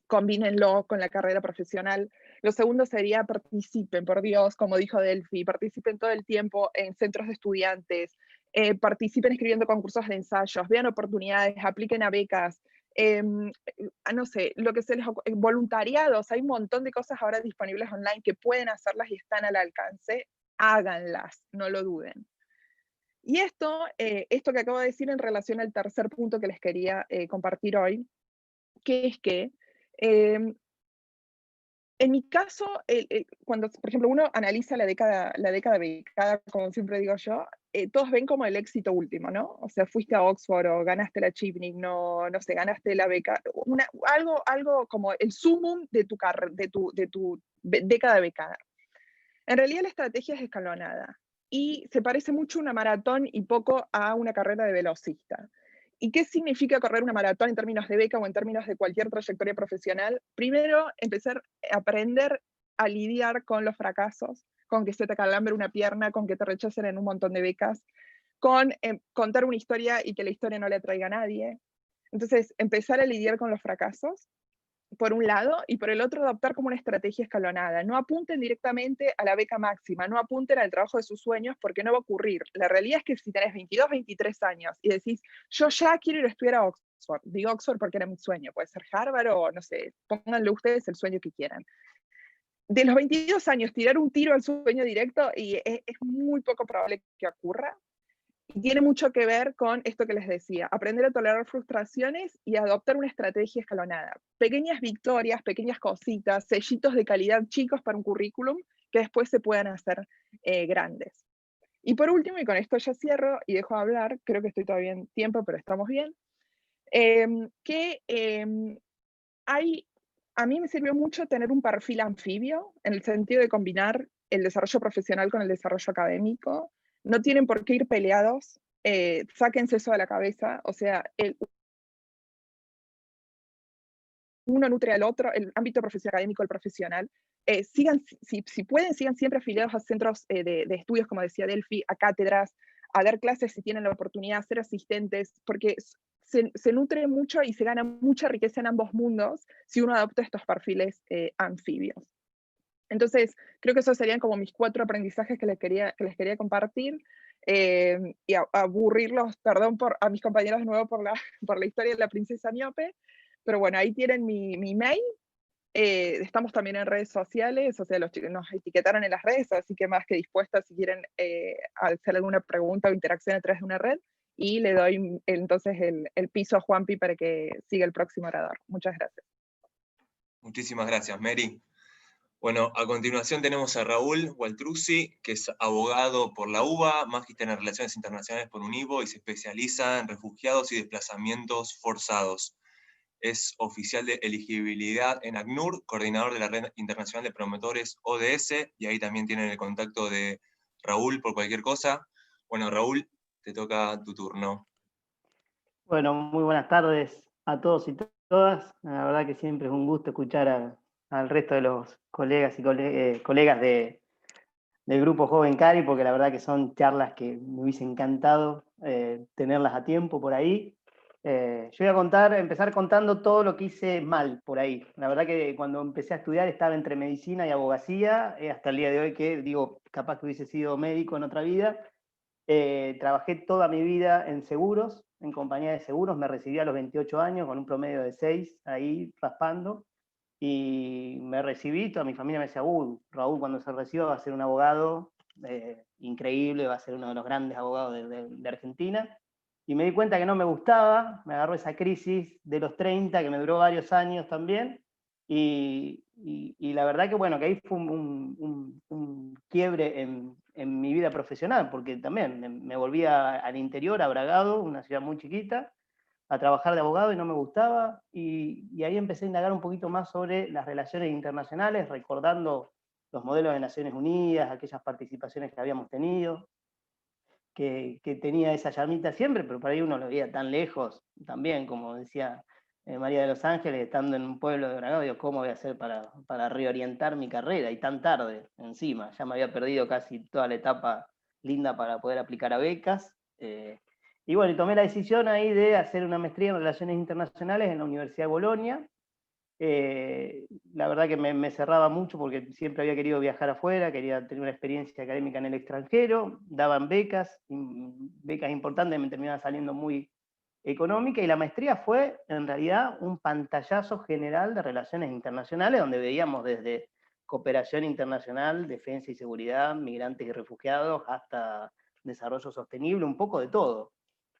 combínenlo con la carrera profesional. Lo segundo sería participen, por Dios, como dijo Delphi, participen todo el tiempo en centros de estudiantes, participen escribiendo concursos de ensayos, vean oportunidades, apliquen a becas, no sé, lo que se les ocurre, voluntariados, hay un montón de cosas ahora disponibles online que pueden hacerlas y están al alcance, háganlas, no lo duden. Y esto que acabo de decir en relación al tercer punto que les quería compartir hoy, que es que en mi caso, cuando, por ejemplo, uno analiza la década becada, como siempre digo yo, todos ven como el éxito último, ¿no? O sea, fuiste a Oxford o ganaste la Chevening, no sé, ganaste la beca, algo como el sumum de tu década becada. En realidad la estrategia es escalonada y se parece mucho a una maratón y poco a una carrera de velocista. ¿Y qué significa correr una maratón en términos de beca o en términos de cualquier trayectoria profesional? Primero, empezar a aprender a lidiar con los fracasos, con que se te acalambre una pierna, con que te rechacen en un montón de becas, con contar una historia y que la historia no le atraiga a nadie. Entonces, empezar a lidiar con los fracasos, por un lado, y por el otro adoptar como una estrategia escalonada. No apunten directamente a la beca máxima, no apunten al trabajo de sus sueños porque no va a ocurrir. La realidad es que si tenés 22, 23 años y decís, yo ya quiero ir a estudiar a Oxford, digo Oxford porque era mi sueño, puede ser Harvard o no sé, pónganle ustedes el sueño que quieran. De los 22 años, tirar un tiro al sueño directo y es muy poco probable que ocurra. Y tiene mucho que ver con esto que les decía, aprender a tolerar frustraciones y adoptar una estrategia escalonada. Pequeñas victorias, pequeñas cositas, sellitos de calidad chicos para un currículum que después se puedan hacer grandes. Y por último, y con esto ya cierro y dejo de hablar, creo que estoy todavía en tiempo, pero estamos bien, a mí me sirvió mucho tener un perfil anfibio, en el sentido de combinar el desarrollo profesional con el desarrollo académico. No tienen por qué ir peleados, sáquense eso de la cabeza, o sea, uno nutre al otro, el ámbito profesional académico, el profesional. Sigan, si pueden, sigan siempre afiliados a centros de estudios, como decía Delphi, a cátedras, a dar clases si tienen la oportunidad, a ser asistentes, porque se nutre mucho y se gana mucha riqueza en ambos mundos si uno adopta estos perfiles anfibios. Entonces, creo que esos serían como mis 4 aprendizajes que les quería compartir. Y aburrirlos, perdón a mis compañeros de nuevo por la historia de la princesa miope, pero bueno, ahí tienen mi mail. Estamos también en redes sociales, o sea, los chicos nos etiquetaron en las redes, así que más que dispuestas si quieren hacer alguna pregunta o interacción a través de una red, y le doy entonces el piso a Juanpi para que siga el próximo orador. Muchas gracias. Muchísimas gracias, Mary. Bueno, a continuación tenemos a Raúl Waltruzzi, que es abogado por la UBA, magíster en Relaciones Internacionales por UNIVO y se especializa en refugiados y desplazamientos forzados. Es oficial de elegibilidad en ACNUR, coordinador de la Red Internacional de Promotores ODS, y ahí también tienen el contacto de Raúl por cualquier cosa. Bueno, Raúl, te toca tu turno. Bueno, muy buenas tardes a todos y todas. La verdad que siempre es un gusto escuchar al resto de los colegas y colegas del grupo Joven Cari, porque la verdad que son charlas que me hubiese encantado tenerlas a tiempo por ahí. Yo voy a empezar contando todo lo que hice mal por ahí. La verdad que cuando empecé a estudiar estaba entre medicina y abogacía, hasta el día de hoy que digo, capaz que hubiese sido médico en otra vida. Trabajé toda mi vida en seguros, en compañía de seguros, me recibí a los 28 años con un promedio de 6, ahí raspando, y me recibí, toda mi familia me decía, Raúl cuando se reciba va a ser un abogado increíble, va a ser uno de los grandes abogados de Argentina, y me di cuenta que no me gustaba, me agarró esa crisis de los 30, que me duró varios años también, y la verdad que bueno, que ahí fue un quiebre en mi vida profesional, porque también me volví al interior, a Bragado, una ciudad muy chiquita, a trabajar de abogado y no me gustaba, y ahí empecé a indagar un poquito más sobre las relaciones internacionales, recordando los modelos de Naciones Unidas, aquellas participaciones que habíamos tenido, que tenía esa llamita siempre, pero por ahí uno lo veía tan lejos, también, como decía María de los Ángeles, estando en un pueblo de Bragado, digo, ¿cómo voy a hacer para reorientar mi carrera? Y tan tarde, encima, ya me había perdido casi toda la etapa linda para poder aplicar a becas. Y bueno, y tomé la decisión ahí de hacer una maestría en Relaciones Internacionales en la Universidad de Bolonia. La verdad que me cerraba mucho porque siempre había querido viajar afuera, quería tener una experiencia académica en el extranjero, daban becas importantes, me terminaban saliendo muy económica, y la maestría fue en realidad un pantallazo general de relaciones internacionales, donde veíamos desde cooperación internacional, defensa y seguridad, migrantes y refugiados, hasta desarrollo sostenible, un poco de todo.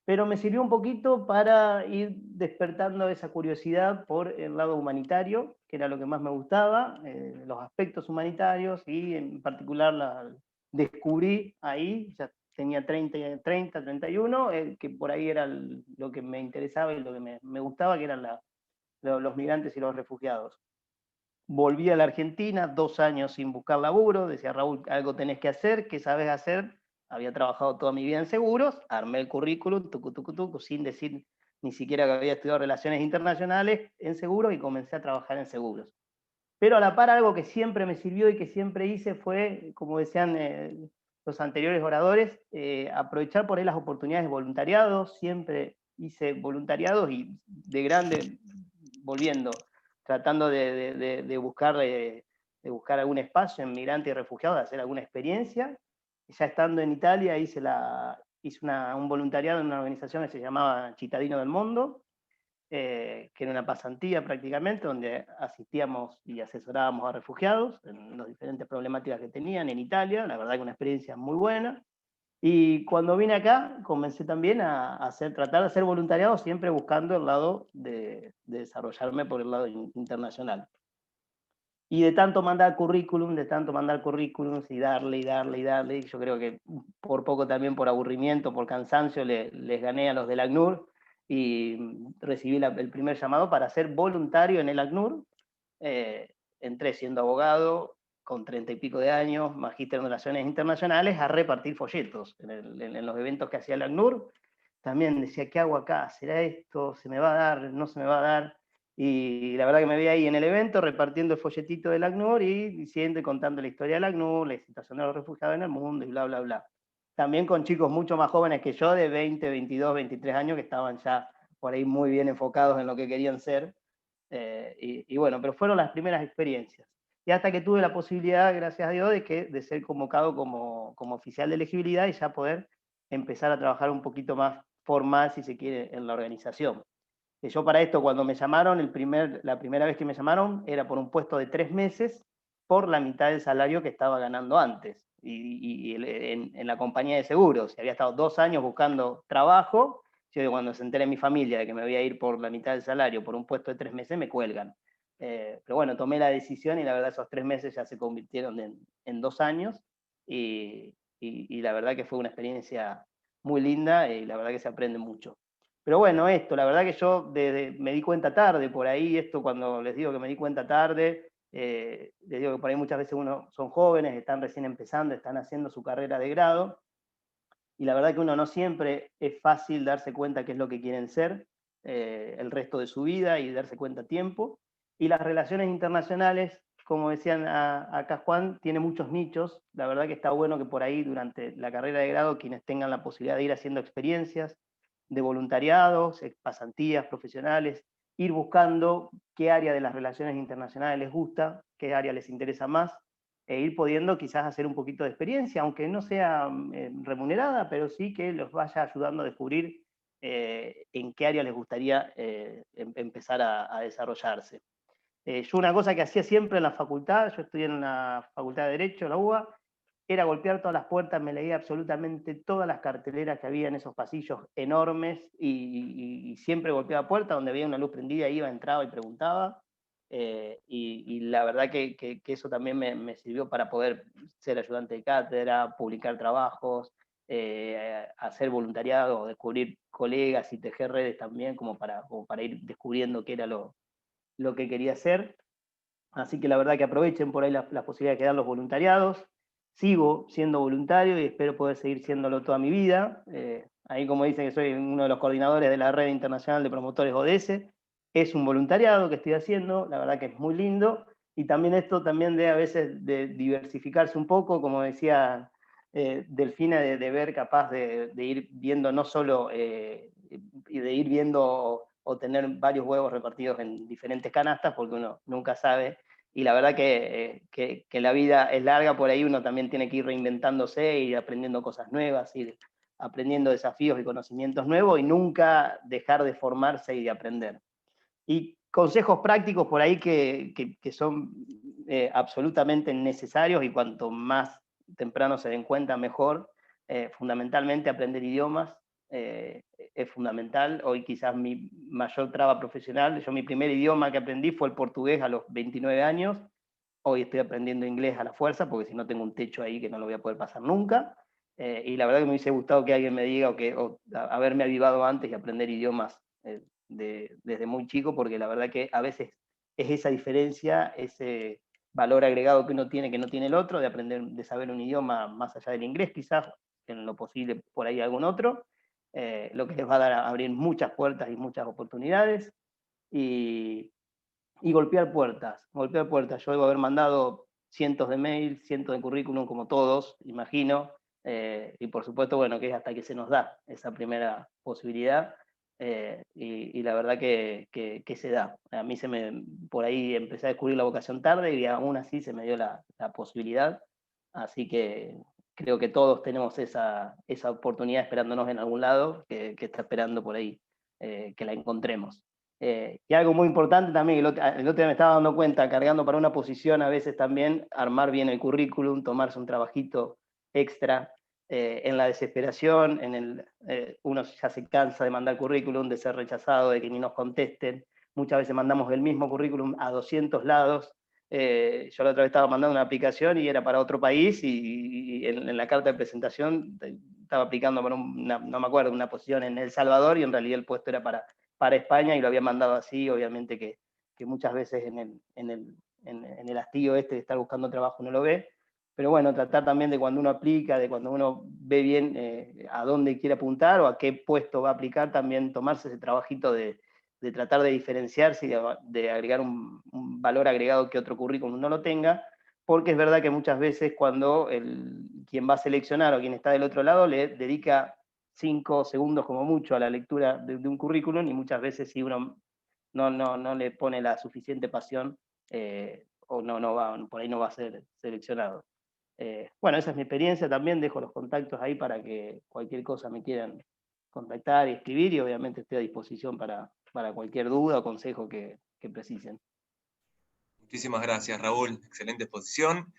Pero me sirvió un poquito para ir despertando esa curiosidad por el lado humanitario, que era lo que más me gustaba, los aspectos humanitarios, y en particular descubrí ahí, ya tenía 31, que por ahí era lo que me interesaba y lo que me gustaba, que eran los migrantes y los refugiados. Volví a la Argentina, 2 años sin buscar laburo, decía Raúl, algo tenés que hacer, ¿qué sabes hacer? Había trabajado toda mi vida en seguros, armé el currículum, sin decir ni siquiera que había estudiado Relaciones Internacionales en seguros, y comencé a trabajar en seguros. Pero a la par, algo que siempre me sirvió y que siempre hice fue, como decían los anteriores oradores, aprovechar por ahí las oportunidades de voluntariado. Siempre hice voluntariados, y de grande, volviendo, tratando de buscar algún espacio en migrantes y refugiados, de hacer alguna experiencia. Ya estando en Italia hice un voluntariado en una organización que se llamaba Cittadino del Mondo, que era una pasantía prácticamente, donde asistíamos y asesorábamos a refugiados en las diferentes problemáticas que tenían en Italia. La verdad que una experiencia muy buena. Y cuando vine acá, comencé también a tratar de hacer voluntariado, siempre buscando el lado de desarrollarme por el lado internacional. Y de tanto mandar currículums y darle, yo creo que por poco también por aburrimiento, por cansancio, les gané a los del ACNUR y recibí el primer llamado para ser voluntario en el ACNUR. Entré siendo abogado, con 30 y pico de años, magíster en Relaciones Internacionales, a repartir folletos en los eventos que hacía el ACNUR. También decía, ¿qué hago acá? ¿Será esto? ¿Se me va a dar? ¿No se me va a dar? Y la verdad que me vi ahí en el evento repartiendo el folletito del ACNUR y diciendo y contando la historia del ACNUR, la situación de los refugiados en el mundo y bla, bla, bla. También con chicos mucho más jóvenes que yo, de 20, 22, 23 años, que estaban ya por ahí muy bien enfocados en lo que querían ser. Y bueno, pero fueron las primeras experiencias. Y hasta que tuve la posibilidad, gracias a Dios, de ser convocado como oficial de elegibilidad y ya poder empezar a trabajar un poquito más formal, si se quiere, en la organización. Yo para esto, cuando me llamaron, la primera vez que me llamaron, era por un puesto de 3 meses por la mitad del salario que estaba ganando antes. Y en la compañía de seguros, había estado 2 años buscando trabajo. Yo, cuando se enteré mi familia de que me voy a ir por la mitad del salario por un puesto de 3 meses, me cuelgan. Pero bueno, tomé la decisión y la verdad esos 3 meses ya se convirtieron en 2 años. Y la verdad que fue una experiencia muy linda y la verdad que se aprende mucho. Pero bueno, la verdad que yo me di cuenta tarde por ahí, cuando les digo que me di cuenta tarde, les digo que por ahí muchas veces son jóvenes, están recién empezando, están haciendo su carrera de grado, y la verdad que uno no siempre es fácil darse cuenta qué es lo que quieren ser el resto de su vida y darse cuenta a tiempo. Y las relaciones internacionales, como decían acá Juan, tiene muchos nichos. La verdad que está bueno que por ahí durante la carrera de grado quienes tengan la posibilidad de ir haciendo experiencias de voluntariados, pasantías profesionales, ir buscando qué área de las relaciones internacionales les gusta, qué área les interesa más, e ir pudiendo quizás hacer un poquito de experiencia, aunque no sea remunerada, pero sí que los vaya ayudando a descubrir en qué área les gustaría empezar a desarrollarse. Yo una cosa que hacía siempre en la facultad, yo estudié en la Facultad de Derecho, la UBA, era golpear todas las puertas, me leía absolutamente todas las carteleras que había en esos pasillos enormes y siempre golpeaba puertas donde había una luz prendida, iba, entraba y preguntaba. Y la verdad que eso también me sirvió para poder ser ayudante de cátedra, publicar trabajos, hacer voluntariado, descubrir colegas y tejer redes también como para ir descubriendo qué era lo que quería hacer. Así que la verdad que aprovechen por ahí las posibilidades que dan los voluntariados. Sigo siendo voluntario y espero poder seguir siéndolo toda mi vida. Ahí, como dicen, que soy uno de los coordinadores de la Red Internacional de Promotores ODS. Es un voluntariado que estoy haciendo, la verdad que es muy lindo. Y también esto también de a veces de diversificarse un poco, como decía Delfina, de ver capaz de ir viendo no solo, y de ir viendo o tener varios huevos repartidos en diferentes canastas, porque uno nunca sabe. Y la verdad que la vida es larga, por ahí uno también tiene que ir reinventándose, ir aprendiendo cosas nuevas, ir aprendiendo desafíos y conocimientos nuevos y nunca dejar de formarse y de aprender. Y consejos prácticos por ahí que son absolutamente necesarios y cuanto más temprano se den cuenta, mejor. Fundamentalmente aprender idiomas es fundamental. Hoy quizás mi mayor traba profesional, mi primer idioma que aprendí fue el portugués a los 29 años. Hoy estoy aprendiendo inglés a la fuerza, porque si no tengo un techo ahí que no lo voy a poder pasar nunca. Y la verdad que me hubiese gustado que alguien me diga o haberme avivado antes y aprender idiomas desde muy chico, porque la verdad que a veces es esa diferencia, ese valor agregado que uno tiene que no tiene el otro, de aprender, de saber un idioma más allá del inglés quizás, en lo posible por ahí algún otro, lo que les va a dar a abrir muchas puertas y muchas oportunidades. Y golpear puertas. Yo debo haber mandado cientos de mails, cientos de currículum, como todos, imagino, y por supuesto, bueno, que es hasta que se nos da esa primera posibilidad, y la verdad que se da. A mí por ahí empecé a descubrir la vocación tarde y aún así se me dio la posibilidad, así que creo que todos tenemos esa oportunidad esperándonos en algún lado, que está esperando por ahí que la encontremos. Y algo muy importante también, el otro día me estaba dando cuenta, cargando para una posición, a veces también armar bien el currículum, tomarse un trabajito extra, en la desesperación, uno ya se cansa de mandar currículum, de ser rechazado, de que ni nos contesten. Muchas veces mandamos el mismo currículum a 200 lados. Yo la otra vez estaba mandando una aplicación y era para otro país, y en la carta de presentación estaba aplicando para no me acuerdo, una posición en El Salvador, y en realidad el puesto era para España, y lo había mandado así. Obviamente que muchas veces en el hastío de estar buscando trabajo no lo ve. Pero bueno, tratar también de cuando uno aplica, de cuando uno ve bien a dónde quiere apuntar o a qué puesto va a aplicar, también tomarse ese trabajito de tratar de diferenciarse y de agregar un valor agregado que otro currículum no lo tenga, porque es verdad que muchas veces cuando quien va a seleccionar o quien está del otro lado le dedica 5 segundos como mucho a la lectura de un currículum, y muchas veces si uno no le pone la suficiente pasión, o por ahí no va a ser seleccionado. Bueno, esa es mi experiencia. También dejo los contactos ahí para que cualquier cosa me quieran contactar y escribir, y obviamente estoy a disposición para cualquier duda o consejo que precisen. Muchísimas gracias, Raúl. Excelente exposición.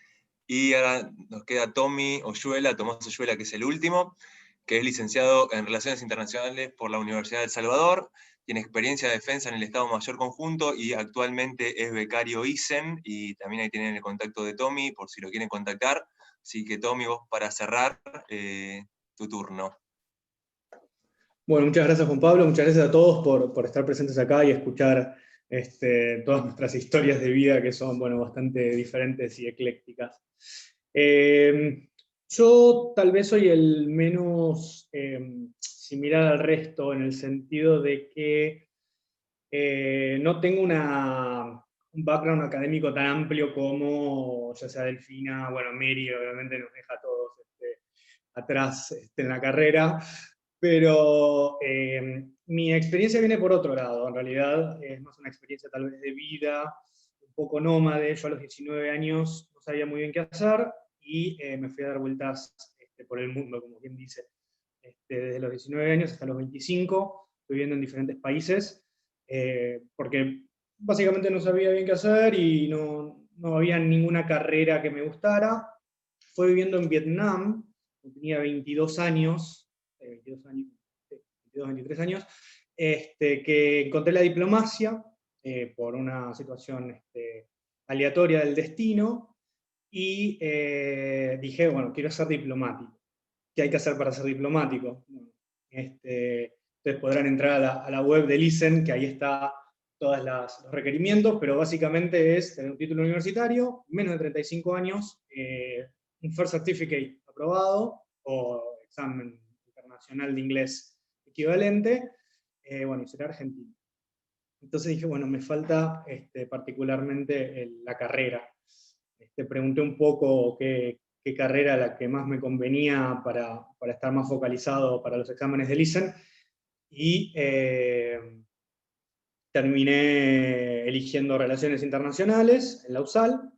Y ahora nos queda Tomás Oyuela, que es el último, que es licenciado en Relaciones Internacionales por la Universidad de El Salvador. Tiene experiencia de defensa en el Estado Mayor Conjunto y actualmente es becario ISEN, y también ahí tienen el contacto de Tommy por si lo quieren contactar. Así que Tommy, vos para cerrar, tu turno. Bueno, muchas gracias Juan Pablo, muchas gracias a todos por estar presentes acá y escuchar todas nuestras historias de vida, que son, bueno, bastante diferentes y eclécticas. Yo tal vez soy el menos similar al resto, en el sentido de que no tengo un background académico tan amplio como ya sea Delfina, bueno, Mary obviamente nos deja a todos atrás en la carrera, pero mi experiencia viene por otro lado. En realidad es más una experiencia tal vez de vida, un poco nómade. Yo a los 19 años no sabía muy bien qué hacer, y me fui a dar vueltas por el mundo, como quien dice. Desde los 19 años hasta los 25, estoy viviendo en diferentes países, porque básicamente no sabía bien qué hacer y no había ninguna carrera que me gustara. Fui viviendo en Vietnam, tenía 22 años, 23 años, que encontré la diplomacia por una situación aleatoria del destino, y dije, bueno, quiero ser diplomático. ¿Qué hay que hacer para ser diplomático? Ustedes podrán entrar a la web del ISEN, que ahí está todos los requerimientos, pero básicamente es tener un título universitario, menos de 35 años, un First Certificate aprobado, o examen internacional de inglés equivalente, bueno, y ser argentino. Entonces dije, bueno, me falta particularmente la carrera. Pregunté un poco qué carrera era la que más me convenía para estar más focalizado para los exámenes del ISEN, y terminé eligiendo Relaciones Internacionales en la USAL.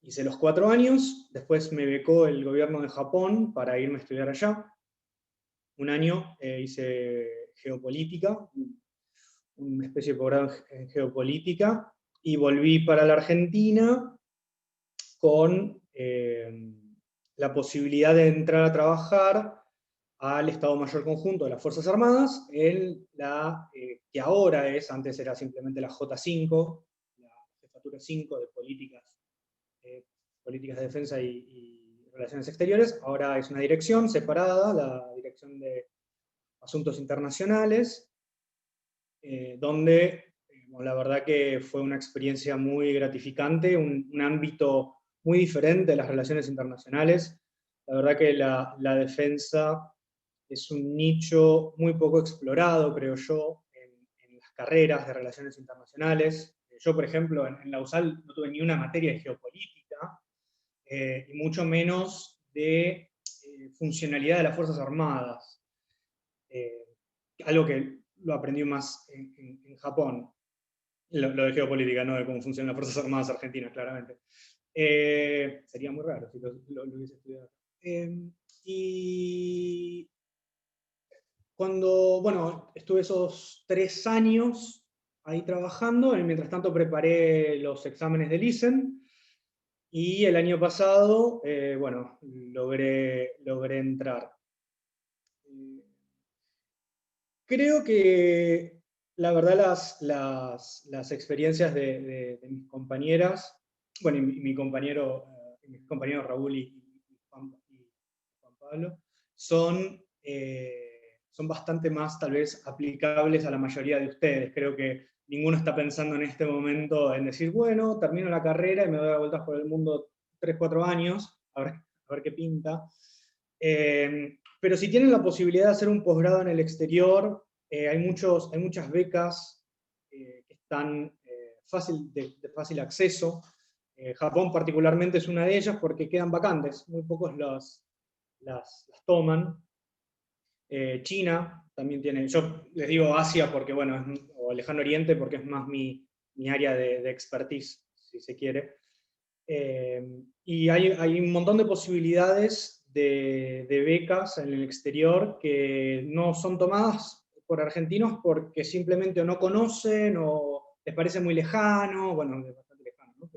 Hice los 4 años, después me becó el gobierno de Japón para irme a estudiar allá. Un año hice geopolítica, una especie de programa en geopolítica, y volví para la Argentina con la posibilidad de entrar a trabajar al Estado Mayor Conjunto de las Fuerzas Armadas, en que ahora antes era simplemente la J5, la Jefatura 5 de Políticas de Defensa y Relaciones Exteriores. Ahora es una dirección separada, la Dirección de Asuntos Internacionales, donde la verdad que fue una experiencia muy gratificante, un ámbito muy diferente de las relaciones internacionales. La verdad que la defensa es un nicho muy poco explorado, creo yo, en las carreras de relaciones internacionales. Yo, por ejemplo, en la USAL no tuve ni una materia de geopolítica, y mucho menos de funcionalidad de las Fuerzas Armadas. Algo que lo aprendí más en Japón. Lo de geopolítica, no de cómo funcionan las Fuerzas Armadas argentinas, claramente. Sería muy raro si lo hubiese estudiado. Y cuando, bueno, estuve esos 3 años ahí trabajando, y mientras tanto preparé los exámenes del ISEN, Y el año pasado, bueno, logré entrar. Creo que la verdad las experiencias de mis compañeras, bueno, y mis compañeros Raúl y Juan Pablo, son bastante más tal vez aplicables a la mayoría de ustedes. Creo que ninguno está pensando en este momento en decir, bueno, termino la carrera y me doy a vueltas por el mundo 3, 4 años, a ver qué pinta. Pero si tienen la posibilidad de hacer un posgrado en el exterior, hay muchas becas que están de fácil acceso. Japón particularmente es una de ellas porque quedan vacantes, muy pocos las toman. China también tiene, yo les digo Asia porque, bueno, o Lejano Oriente porque es más mi área de expertise, si se quiere. Y hay un montón de posibilidades de becas en el exterior que no son tomadas por argentinos porque simplemente o no conocen o les parece muy lejano, bueno, es bastante lejano, ¿no?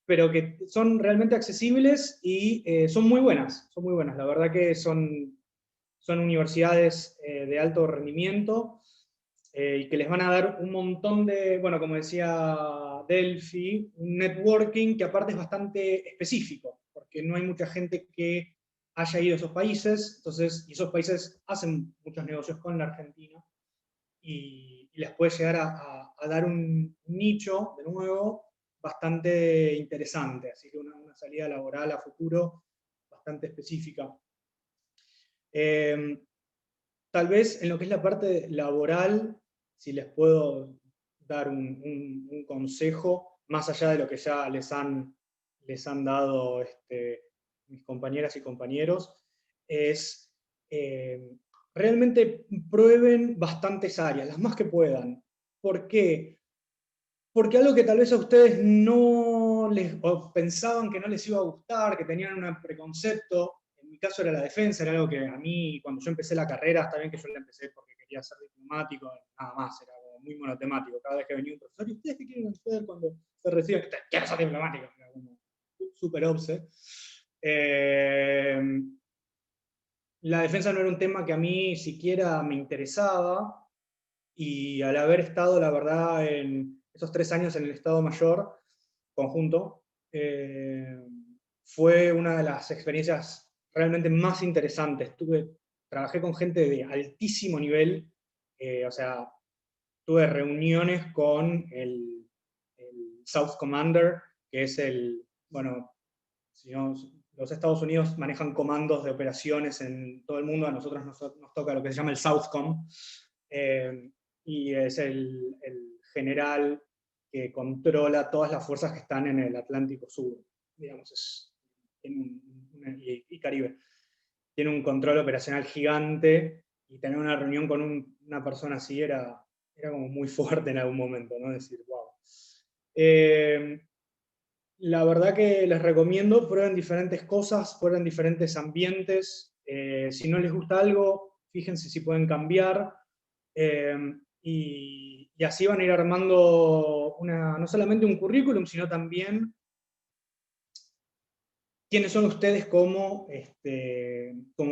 Pero que son realmente accesibles y son muy buenas, la verdad que son universidades de alto rendimiento y que les van a dar un montón de, bueno, como decía Delphi, un networking que aparte es bastante específico, porque no hay mucha gente que haya ido a esos países, entonces, y esos países hacen muchos negocios con la Argentina, y les puede llegar a dar un nicho, de nuevo, bastante interesante, así que una salida laboral a futuro bastante específica. Tal vez en lo que es la parte laboral, si les puedo dar un consejo, más allá de lo que ya les han dado mis compañeras y compañeros, es realmente prueben bastantes áreas, las más que puedan. ¿Por qué? Porque algo que tal vez a ustedes no les, o pensaban que no les iba a gustar, que tenían un preconcepto, en mi caso era la defensa, era algo que a mí, cuando yo empecé la carrera, está bien que yo la empecé porque quería ser diplomático, nada más, era como muy monotemático. Cada vez que venía un profesor, ¿y ustedes qué quieren hacer cuando se reciben? Quiero ser diplomático, era como súper obse. La defensa no era un tema que a mí siquiera me interesaba, y al haber estado, la verdad, en esos 3 años en el Estado Mayor conjunto, fue una de las experiencias realmente más interesantes. Trabajé con gente de altísimo nivel, o sea, tuve reuniones con el South Commander, que es bueno, si no, los Estados Unidos manejan comandos de operaciones en todo el mundo, a nosotros nos toca lo que se llama el Southcom, y es el general que controla todas las fuerzas que están en el Atlántico Sur, digamos, y Caribe. Tiene un control operacional gigante, y tener una reunión con una persona así era como muy fuerte en algún momento, ¿no? Decir, wow. La verdad que les recomiendo, prueben diferentes cosas, prueben diferentes ambientes. Si no les gusta algo, fíjense si pueden cambiar. Y así van a ir armando no solamente un currículum, sino también quiénes son ustedes como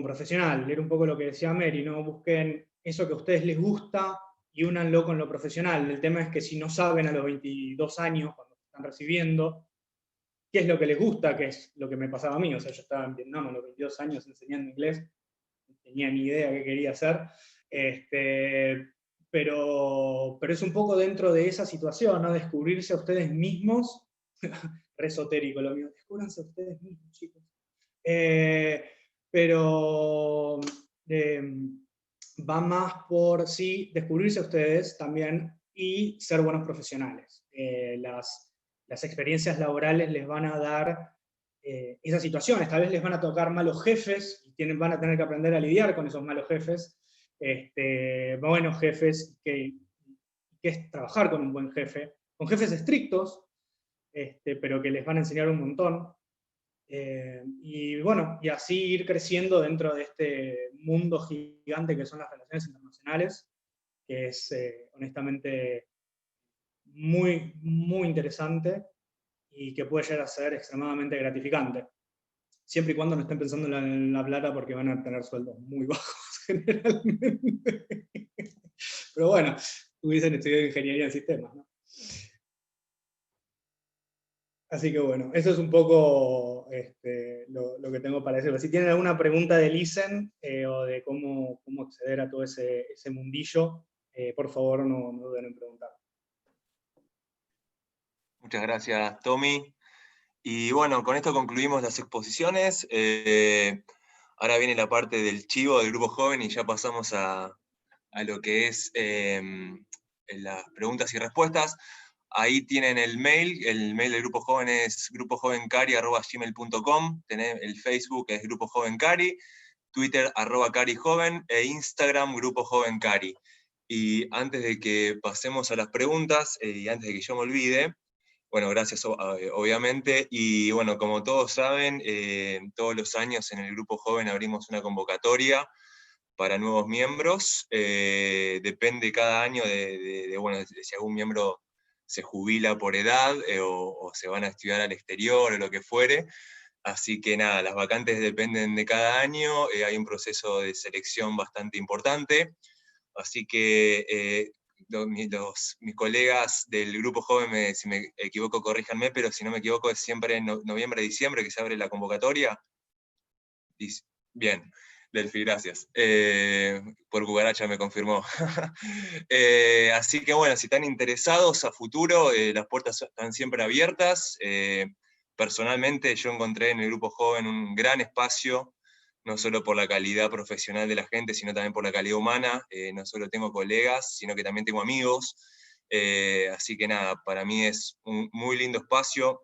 profesional. Leer un poco lo que decía Mary, ¿no? Busquen eso que a ustedes les gusta y únanlo con lo profesional. El tema es que si no saben a los 22 años, cuando se están recibiendo, qué es lo que les gusta, que es lo que me pasaba a mí. O sea, yo estaba en Vietnam a los 22 años enseñando inglés, no tenía ni idea qué quería hacer, pero es un poco dentro de esa situación, ¿no? Descubrirse a ustedes mismos, re esotérico lo mío, descúbranse a ustedes mismos, chicos. Pero va más por, sí, descubrirse a ustedes también y ser buenos profesionales. Las experiencias laborales les van a dar esas situaciones, tal vez les van a tocar malos jefes y van a tener que aprender a lidiar con esos malos jefes, buenos jefes, que es trabajar con un buen jefe, con jefes estrictos, pero que les van a enseñar un montón, y bueno, y así ir creciendo dentro de este mundo gigante que son las relaciones internacionales, que es honestamente muy, muy interesante. y que puede llegar a ser extremadamente gratificante. Siempre y cuando no estén pensando en la plata, porque van a tener sueldos muy bajos generalmente. Pero bueno, hubiesen estudiado ingeniería en sistemas, ¿no? Así que bueno, eso es un poco lo que tengo para decirlo. Si tienen alguna pregunta de Listen o de cómo acceder a todo ese mundillo, por favor no duden en preguntar. Muchas gracias, Tommy. Y bueno, con esto concluimos las exposiciones. Ahora viene la parte del chivo del Grupo Joven y ya pasamos a lo que es las preguntas y respuestas. Ahí tienen el mail del Grupo Joven es grupojovencari@gmail.com, el Facebook es Grupo Joven Cari, Twitter @carijoven e Instagram Grupo Joven Cari. Y antes de que pasemos a las preguntas, y antes de que yo me olvide, bueno, gracias obviamente, y bueno, como todos saben, todos los años en el Grupo Joven abrimos una convocatoria para nuevos miembros, depende cada año bueno, de si algún miembro se jubila por edad o se van a estudiar al exterior o lo que fuere. Así que nada, las vacantes dependen de cada año, hay un proceso de selección bastante importante. Así que mis colegas del Grupo Joven, si me equivoco, corríjanme, pero si no me equivoco es siempre en noviembre, diciembre que se abre la convocatoria. Bien. Delphi, gracias. Por cucaracha me confirmó. Así que bueno, si están interesados a futuro, las puertas están siempre abiertas. Personalmente yo encontré en el Grupo Joven un gran espacio, no solo por la calidad profesional de la gente, sino también por la calidad humana. No solo tengo colegas, sino que también tengo amigos. Así que nada, para mí es un muy lindo espacio,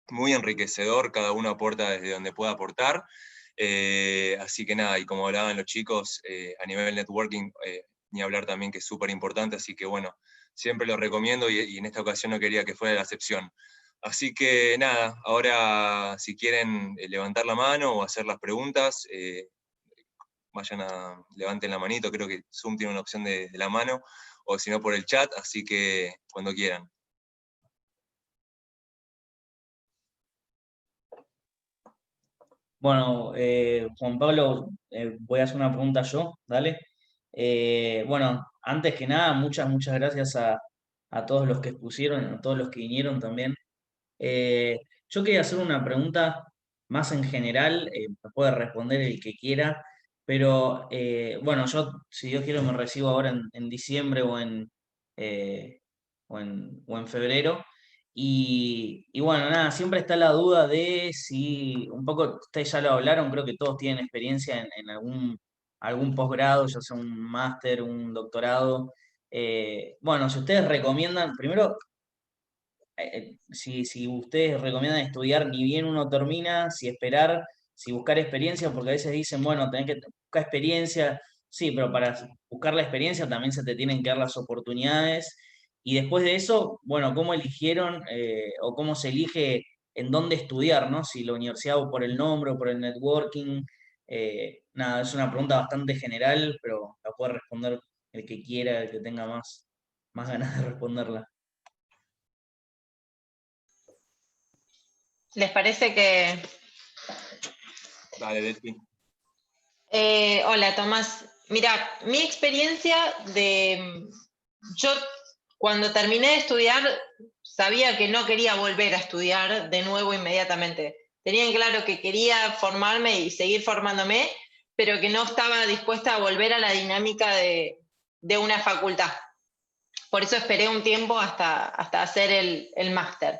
muy enriquecedor, cada uno aporta desde donde pueda aportar. Así que nada, y como hablaban los chicos, a nivel networking, ni hablar también que es súper importante, así que bueno, siempre lo recomiendo y en esta ocasión no quería que fuera la excepción. Así que nada, ahora si quieren levantar la mano o hacer las preguntas, levanten la manito, creo que Zoom tiene una opción de la mano, o si no por el chat, así que cuando quieran. Bueno, Juan Pablo, voy a hacer una pregunta yo, dale. Bueno, antes que nada, muchas gracias a todos los que expusieron, a todos los que vinieron también. Yo quería hacer una pregunta más en general, me puede responder el que quiera, pero bueno, yo, si Dios quiere, me recibo ahora en diciembre eh, o en febrero. Y bueno, nada, siempre está la duda de si, un poco ustedes ya lo hablaron, creo que todos tienen experiencia en algún posgrado, ya sea un máster, un doctorado. Bueno, si ustedes recomiendan, primero, si ustedes recomiendan estudiar ni bien uno termina, si esperar, si buscar experiencia, porque a veces dicen, bueno, tenés que buscar experiencia, sí, pero para buscar la experiencia también se te tienen que dar las oportunidades. Y después de eso, bueno, ¿cómo eligieron o cómo se elige en dónde estudiar, ¿no? Si la universidad o por el nombre o por el networking. Nada, es una pregunta bastante general, pero la puede responder el que quiera, el que tenga más ganas de responderla. ¿Les parece que...? Dale, Delphi. Hola, Tomás. Mira, mi experiencia yo cuando terminé de estudiar sabía que no quería volver a estudiar de nuevo inmediatamente. Tenía en claro que quería formarme y seguir formándome, pero que no estaba dispuesta a volver a la dinámica de una facultad. Por eso esperé un tiempo hasta hacer el máster.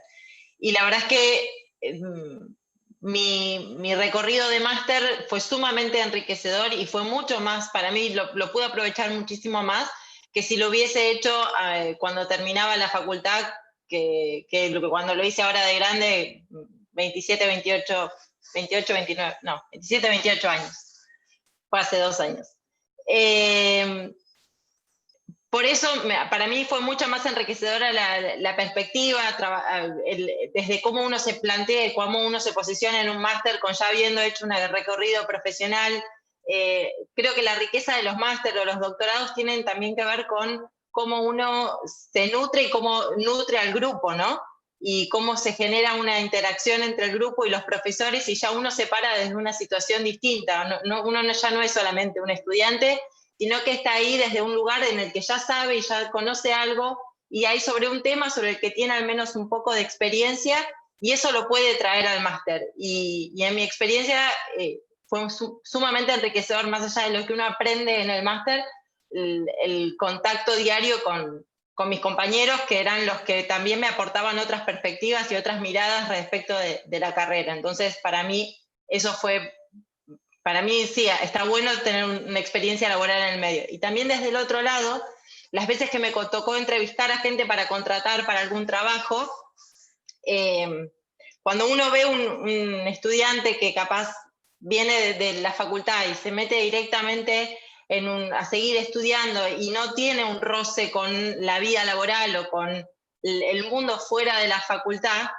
Y la verdad es que mi recorrido de máster fue sumamente enriquecedor y fue mucho más, para mí lo pude aprovechar muchísimo más que si lo hubiese hecho cuando terminaba la facultad, que cuando lo hice ahora de grande, 27, 28, 29, no, 27, 28 años. Fue hace 2 años. Por eso, para mí fue mucho más enriquecedora la perspectiva, desde cómo uno se plantea y cómo uno se posiciona en un máster con ya habiendo hecho un recorrido profesional. Creo que la riqueza de los másteres o los doctorados tienen también que ver con cómo uno se nutre y cómo nutre al grupo, ¿no? y cómo se genera una interacción entre el grupo y los profesores, y ya uno se para desde una situación distinta. Uno ya no es solamente un estudiante, sino que está ahí desde un lugar en el que ya sabe y ya conoce algo, y hay sobre un tema sobre el que tiene al menos un poco de experiencia, y eso lo puede traer al máster. Y en mi experiencia fue sumamente enriquecedor, más allá de lo que uno aprende en el máster, el contacto diario con mis compañeros, que eran los que también me aportaban otras perspectivas y otras miradas respecto de la carrera. Entonces, para mí, sí, está bueno tener una experiencia laboral en el medio. Y también desde el otro lado, las veces que me tocó entrevistar a gente para contratar para algún trabajo, cuando uno ve un estudiante que capaz viene de la facultad y se mete directamente a seguir estudiando y no tiene un roce con la vida laboral o con el mundo fuera de la facultad,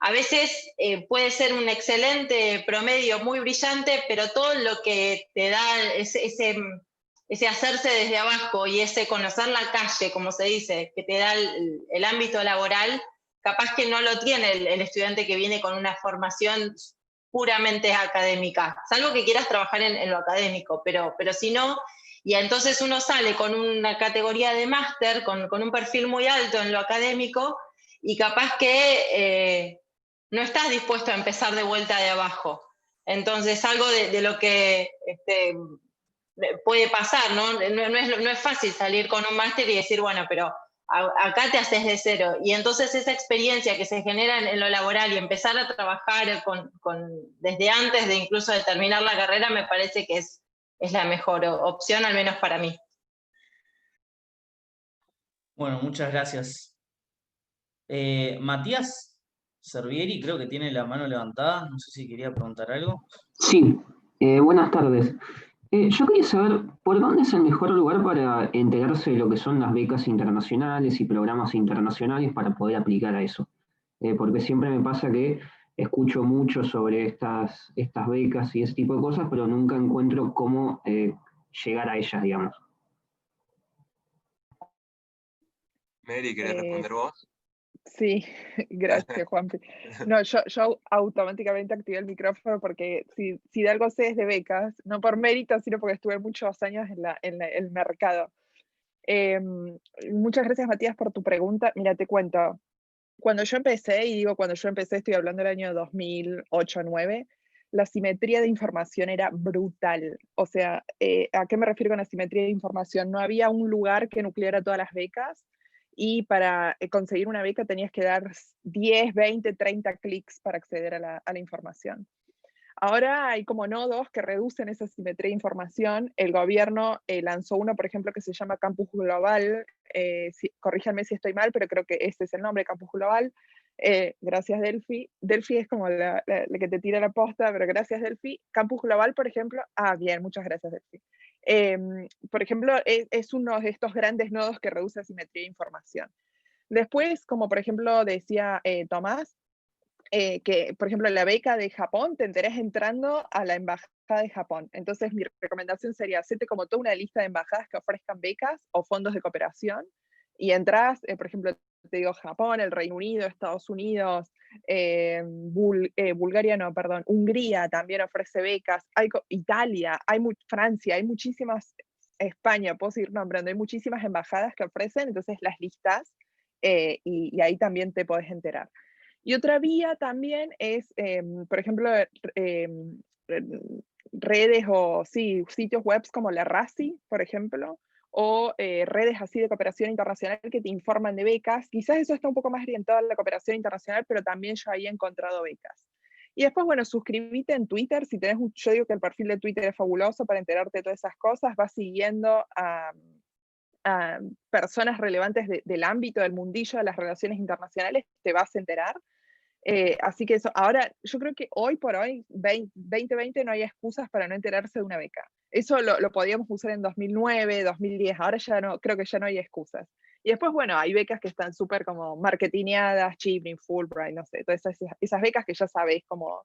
a veces puede ser un excelente promedio, muy brillante, pero todo lo que te da ese hacerse desde abajo y ese conocer la calle, como se dice, que te da el ámbito laboral, capaz que no lo tiene el estudiante que viene con una formación puramente académica, salvo que quieras trabajar en lo académico, pero si no, y entonces uno sale con una categoría de máster, con un perfil muy alto en lo académico, y capaz que no estás dispuesto a empezar de vuelta de abajo. Entonces, algo de lo que puede pasar, ¿no? No es fácil salir con un máster y decir, bueno, pero acá te haces de cero. Y entonces esa experiencia que se genera en lo laboral y empezar a trabajar desde antes de incluso de terminar la carrera, me parece que es la mejor opción, al menos para mí. Bueno, muchas gracias. Matías Servieri creo que tiene la mano levantada, no sé si quería preguntar algo. Sí, buenas tardes. Yo quería saber por dónde es el mejor lugar para enterarse de lo que son las becas internacionales y programas internacionales para poder aplicar a eso. Porque siempre me pasa que escucho mucho sobre estas becas y ese tipo de cosas, pero nunca encuentro cómo llegar a ellas, digamos. Mary, ¿querés responder vos? Sí, gracias, Juanpi. No, yo automáticamente activé el micrófono porque si de algo sé es de becas, no por mérito, sino porque estuve muchos años en el mercado. Muchas gracias, Matías, por tu pregunta. Mira, te cuento. Cuando yo empecé, y digo cuando yo empecé, estoy hablando del año 2008-2009, la simetría de información era brutal. O sea, ¿a qué me refiero con la simetría de información? No había un lugar que nucleara todas las becas, y para conseguir una beca tenías que dar 10, 20, 30 clics para acceder a la información. Ahora hay como nodos que reducen esa simetría de información. El gobierno lanzó uno, por ejemplo, que se llama Campus Global. Corríjanme si estoy mal, pero creo que ese es el nombre, Campus Global. Gracias, Delphi. Delphi es como la que te tira la posta, pero gracias, Delphi. Campus Global, por ejemplo. Bien, muchas gracias, Delphi. Por ejemplo, es uno de estos grandes nodos que reduce la simetría de información. Después, como por ejemplo decía Tomás, que, por ejemplo, la beca de Japón te enterás entrando a la embajada de Japón. Entonces, mi recomendación sería hacerte como toda una lista de embajadas que ofrezcan becas o fondos de cooperación, y entras, por ejemplo, te digo Japón, el Reino Unido, Estados Unidos, Bulgaria, no, perdón, Hungría también ofrece becas, Italia, Francia, hay muchísimas, España, puedo seguir nombrando, hay muchísimas embajadas que ofrecen, entonces las listas, y ahí también te podés enterar. Y otra vía también es, por ejemplo, redes o sitios web como la RACI, por ejemplo, o redes así de cooperación internacional que te informan de becas. Quizás eso está un poco más orientado a la cooperación internacional, pero también yo ahí he encontrado becas. Y después, bueno, suscríbete en Twitter. Si tenés yo digo que el perfil de Twitter es fabuloso para enterarte de todas esas cosas. Vas siguiendo a personas relevantes del ámbito, del mundillo de las relaciones internacionales, te vas a enterar. Así que eso, ahora yo creo que hoy por hoy, 2020, no hay excusas para no enterarse de una beca. Eso lo podíamos usar en 2009, 2010, ahora ya no, creo que ya no hay excusas. Y después, bueno, hay becas que están súper como marketingadas, Chibrin, Fulbright, no sé, todas esas becas que ya sabéis como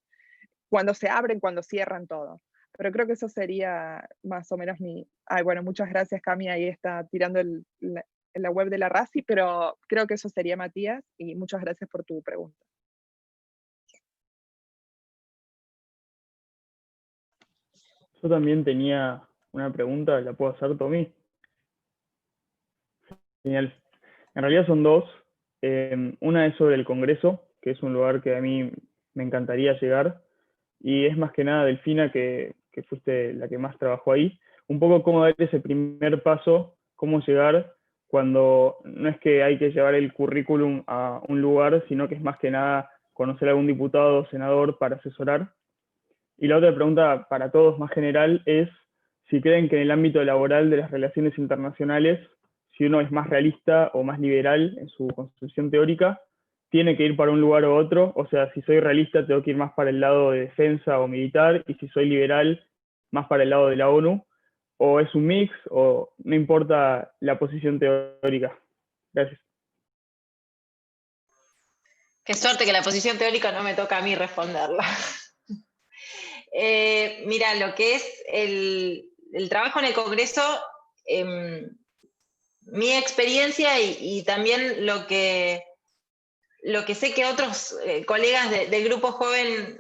cuando se abren, cuando cierran todo. Pero creo que eso sería más o menos mi... bueno, muchas gracias, Cami, ahí está tirando la web de la RACI, pero creo que eso sería Matías, y muchas gracias por tu pregunta. Yo también tenía una pregunta, ¿la puedo hacer, Tommy? Genial. En realidad son dos. Una es sobre el Congreso, que es un lugar que a mí me encantaría llegar, y es más que nada Delfina, que fuiste la que más trabajó ahí, un poco cómo dar ese primer paso, cómo llegar cuando no es que hay que llevar el currículum a un lugar, sino que es más que nada conocer a algún diputado o senador para asesorar. Y la otra pregunta para todos más general es si creen que en el ámbito laboral de las relaciones internacionales, si uno es más realista o más liberal en su construcción teórica, tiene que ir para un lugar u otro. O sea, si soy realista tengo que ir más para el lado de defensa o militar, y si soy liberal, más para el lado de la ONU, o es un mix, o no importa la posición teórica. Gracias. Qué suerte que la posición teórica no me toca a mí responderla. Mira, lo que es el trabajo en el Congreso, mi experiencia y también lo que sé que otros colegas del grupo joven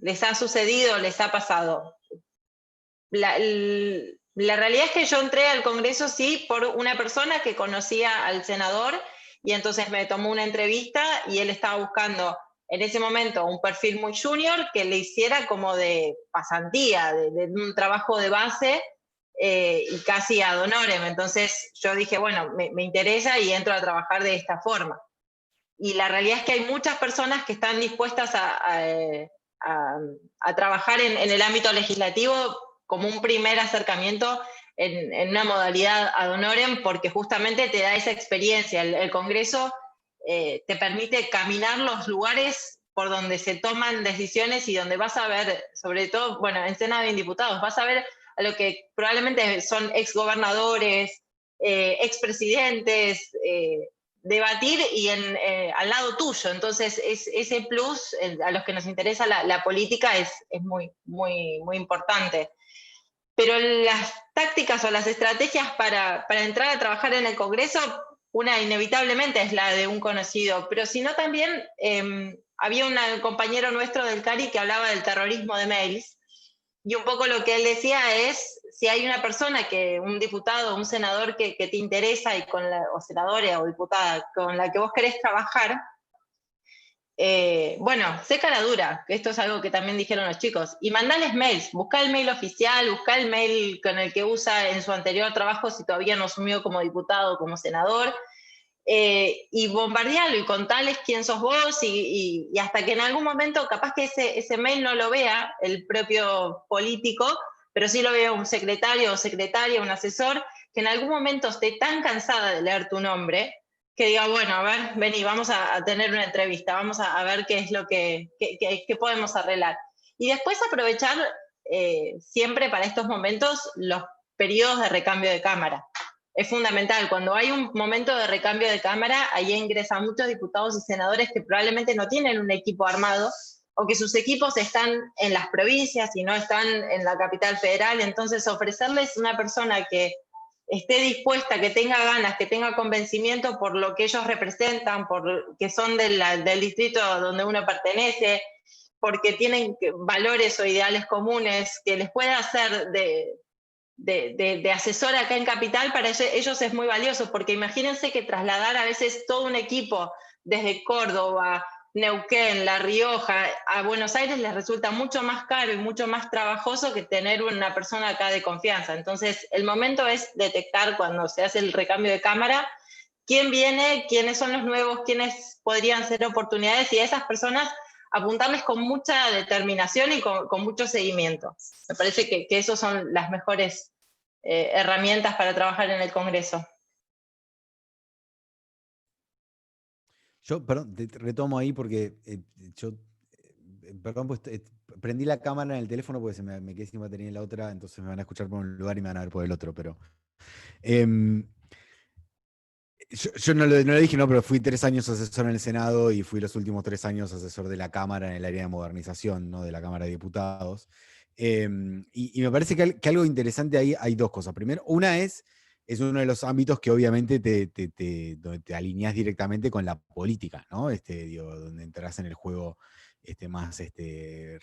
les ha sucedido, les ha pasado. La realidad es que yo entré al Congreso, sí, por una persona que conocía al senador, y entonces me tomó una entrevista y él estaba buscando en ese momento un perfil muy junior que le hiciera como de pasantía, de un trabajo de base y casi ad honorem. Entonces yo dije, bueno, me interesa y entro a trabajar de esta forma. Y la realidad es que hay muchas personas que están dispuestas a trabajar en el ámbito legislativo como un primer acercamiento en una modalidad ad honorem, porque justamente te da esa experiencia. El Congreso te permite caminar los lugares por donde se toman decisiones y donde vas a ver, sobre todo, bueno, en Senado y en diputados, vas a ver a lo que probablemente son exgobernadores, expresidentes, debatir y al lado tuyo. Entonces, ese plus, a los que nos interesa la política, es muy, muy, muy importante. Pero las tácticas o las estrategias para entrar a trabajar en el Congreso, una inevitablemente es la de un conocido, pero si no también había un compañero nuestro del CARI que hablaba del terrorismo de mails, y un poco lo que él decía es, si hay una persona, un diputado, un senador que te interesa, o senadora o diputada, con la que vos querés trabajar, bueno, sé cara dura, que esto es algo que también dijeron los chicos, y mandales mails, buscá el mail oficial, buscá el mail con el que usa en su anterior trabajo si todavía no asumió como diputado o como senador, y bombardealo y contales quién sos vos, y hasta que en algún momento capaz que ese mail no lo vea el propio político, pero sí lo vea un secretario o secretaria, un asesor, que en algún momento esté tan cansada de leer tu nombre, que diga, bueno, a ver, vení, vamos a tener una entrevista, vamos a ver qué es lo que podemos arreglar. Y después aprovechar siempre para estos momentos los periodos de recambio de cámara. Es fundamental, cuando hay un momento de recambio de cámara, ahí ingresan muchos diputados y senadores que probablemente no tienen un equipo armado, o que sus equipos están en las provincias y no están en la capital federal. Entonces ofrecerles una persona que esté dispuesta, que tenga ganas, que tenga convencimiento por lo que ellos representan, que son del distrito donde uno pertenece, porque tienen valores o ideales comunes, que les pueda hacer de asesor acá en Capital, para ellos es muy valioso, porque imagínense que trasladar a veces todo un equipo desde Córdoba, Neuquén, La Rioja, a Buenos Aires les resulta mucho más caro y mucho más trabajoso que tener una persona acá de confianza. Entonces, el momento es detectar cuando se hace el recambio de cámara quién viene, quiénes son los nuevos, quiénes podrían ser oportunidades, y a esas personas apuntarles con mucha determinación y con mucho seguimiento. Me parece que esas son las mejores herramientas para trabajar en el Congreso. Yo, perdón, te retomo ahí porque perdón, pues prendí la cámara en el teléfono porque me quedé sin batería en la otra, entonces me van a escuchar por un lugar y me van a ver por el otro, pero... yo no lo dije, no, pero fui 3 años asesor en el Senado y fui los últimos 3 años asesor de la Cámara en el área de modernización, ¿no? De la Cámara de Diputados. Y me parece que algo interesante ahí, hay 2 cosas. Primero, una es es uno de los ámbitos que obviamente donde te alineás directamente con la política, ¿no? Donde entras en el juego más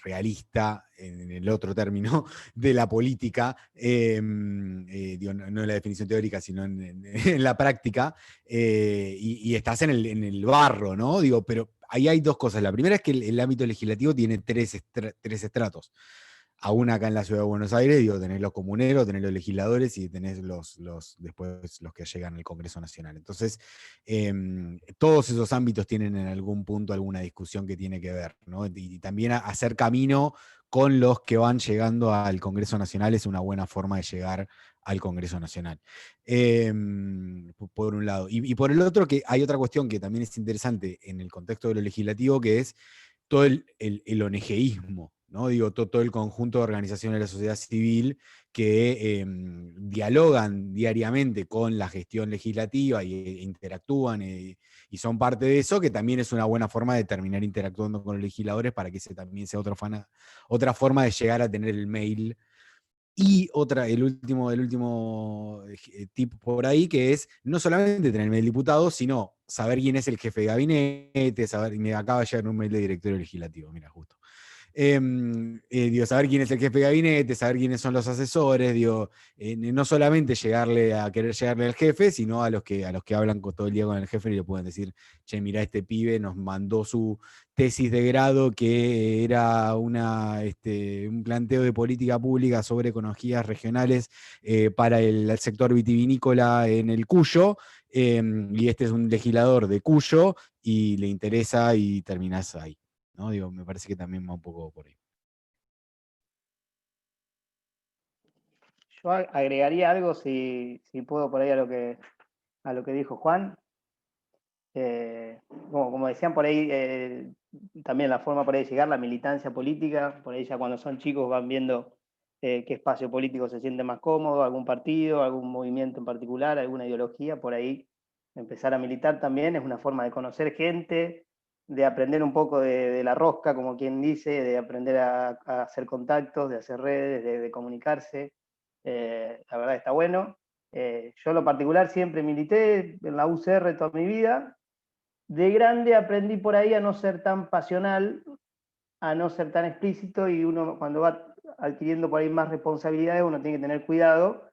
realista, en el otro término, de la política, no en la definición teórica, sino en la práctica, y estás en el barro, ¿no? Pero ahí hay dos cosas. La primera es que el ámbito legislativo tiene tres estratos. Aún acá en la ciudad de Buenos Aires, tenés los comuneros, tenés los legisladores y tenés después los que llegan al Congreso Nacional. Entonces, todos esos ámbitos tienen en algún punto alguna discusión que tiene que ver, ¿no? Y también hacer camino con los que van llegando al Congreso Nacional es una buena forma de llegar al Congreso Nacional. Por un lado. Y por el otro, que hay otra cuestión que también es interesante en el contexto de lo legislativo, que es todo el ONGismo, ¿no? Todo el conjunto de organizaciones de la sociedad civil que dialogan diariamente con la gestión legislativa e interactúan y son parte de eso, que también es una buena forma de terminar interactuando con los legisladores para que ese también sea otra forma de llegar a tener el mail. Y el último tip por ahí, que es no solamente tener el mail diputado, sino saber quién es el jefe de gabinete, me acaba de llegar un mail de directorio legislativo, mira, justo. Saber quién es el jefe de gabinete, saber quiénes son los asesores, no solamente querer llegarle al jefe, sino a los que hablan todo el día con el jefe y le pueden decir, che, mirá, este pibe nos mandó su tesis de grado que era un planteo de política pública sobre ecologías regionales para el sector vitivinícola en el Cuyo, y este es un legislador de Cuyo y le interesa y terminás ahí, ¿no? Me parece que también va un poco por ahí. Yo agregaría algo, si puedo, por ahí a lo que dijo Juan. Como decían por ahí, también la forma por ahí de llegar, la militancia política, por ahí ya cuando son chicos van viendo qué espacio político se siente más cómodo, algún partido, algún movimiento en particular, alguna ideología, por ahí empezar a militar también es una forma de conocer gente, de aprender un poco de la rosca, como quien dice, de aprender a hacer contactos, de hacer redes, de comunicarse. La verdad está bueno. Yo en lo particular siempre milité en la UCR toda mi vida. De grande aprendí por ahí a no ser tan pasional, a no ser tan explícito, y uno cuando va adquiriendo por ahí más responsabilidades, uno tiene que tener cuidado,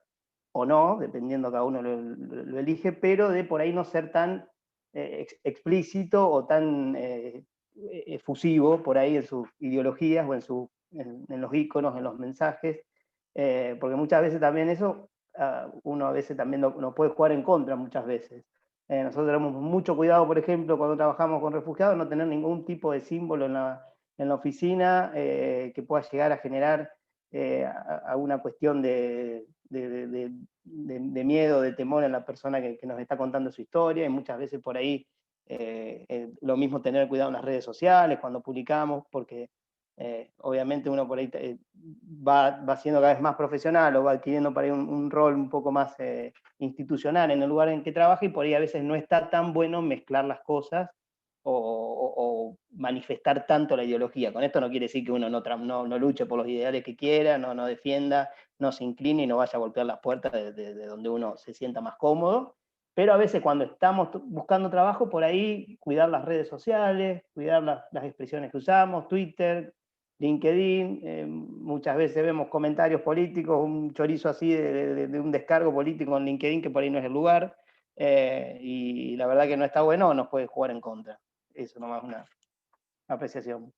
o no, dependiendo, cada uno lo elige, pero de por ahí no ser tan explícito o tan efusivo por ahí en sus ideologías o en los íconos, en los mensajes, porque muchas veces también eso, uno a veces también no puede jugar en contra muchas veces. Nosotros tenemos mucho cuidado, por ejemplo, cuando trabajamos con refugiados, no tener ningún tipo de símbolo en la oficina que pueda llegar a generar alguna cuestión de miedo, de temor en la persona que nos está contando su historia, y muchas veces por ahí lo mismo tener cuidado en las redes sociales cuando publicamos, porque obviamente uno por ahí va siendo cada vez más profesional o va adquiriendo por ahí un rol un poco más institucional en el lugar en que trabaja, y por ahí a veces no está tan bueno mezclar las cosas o manifestar tanto la ideología. Con esto no quiere decir que uno no luche por los ideales que quiera, no defienda, no se incline y no vaya a golpear las puertas de donde uno se sienta más cómodo, pero a veces cuando estamos buscando trabajo, por ahí cuidar las redes sociales, cuidar las expresiones que usamos, Twitter, LinkedIn, muchas veces vemos comentarios políticos, un chorizo así de un descargo político en LinkedIn que por ahí no es el lugar, y la verdad que no está bueno o nos puede jugar en contra. Eso nomás una apreciación.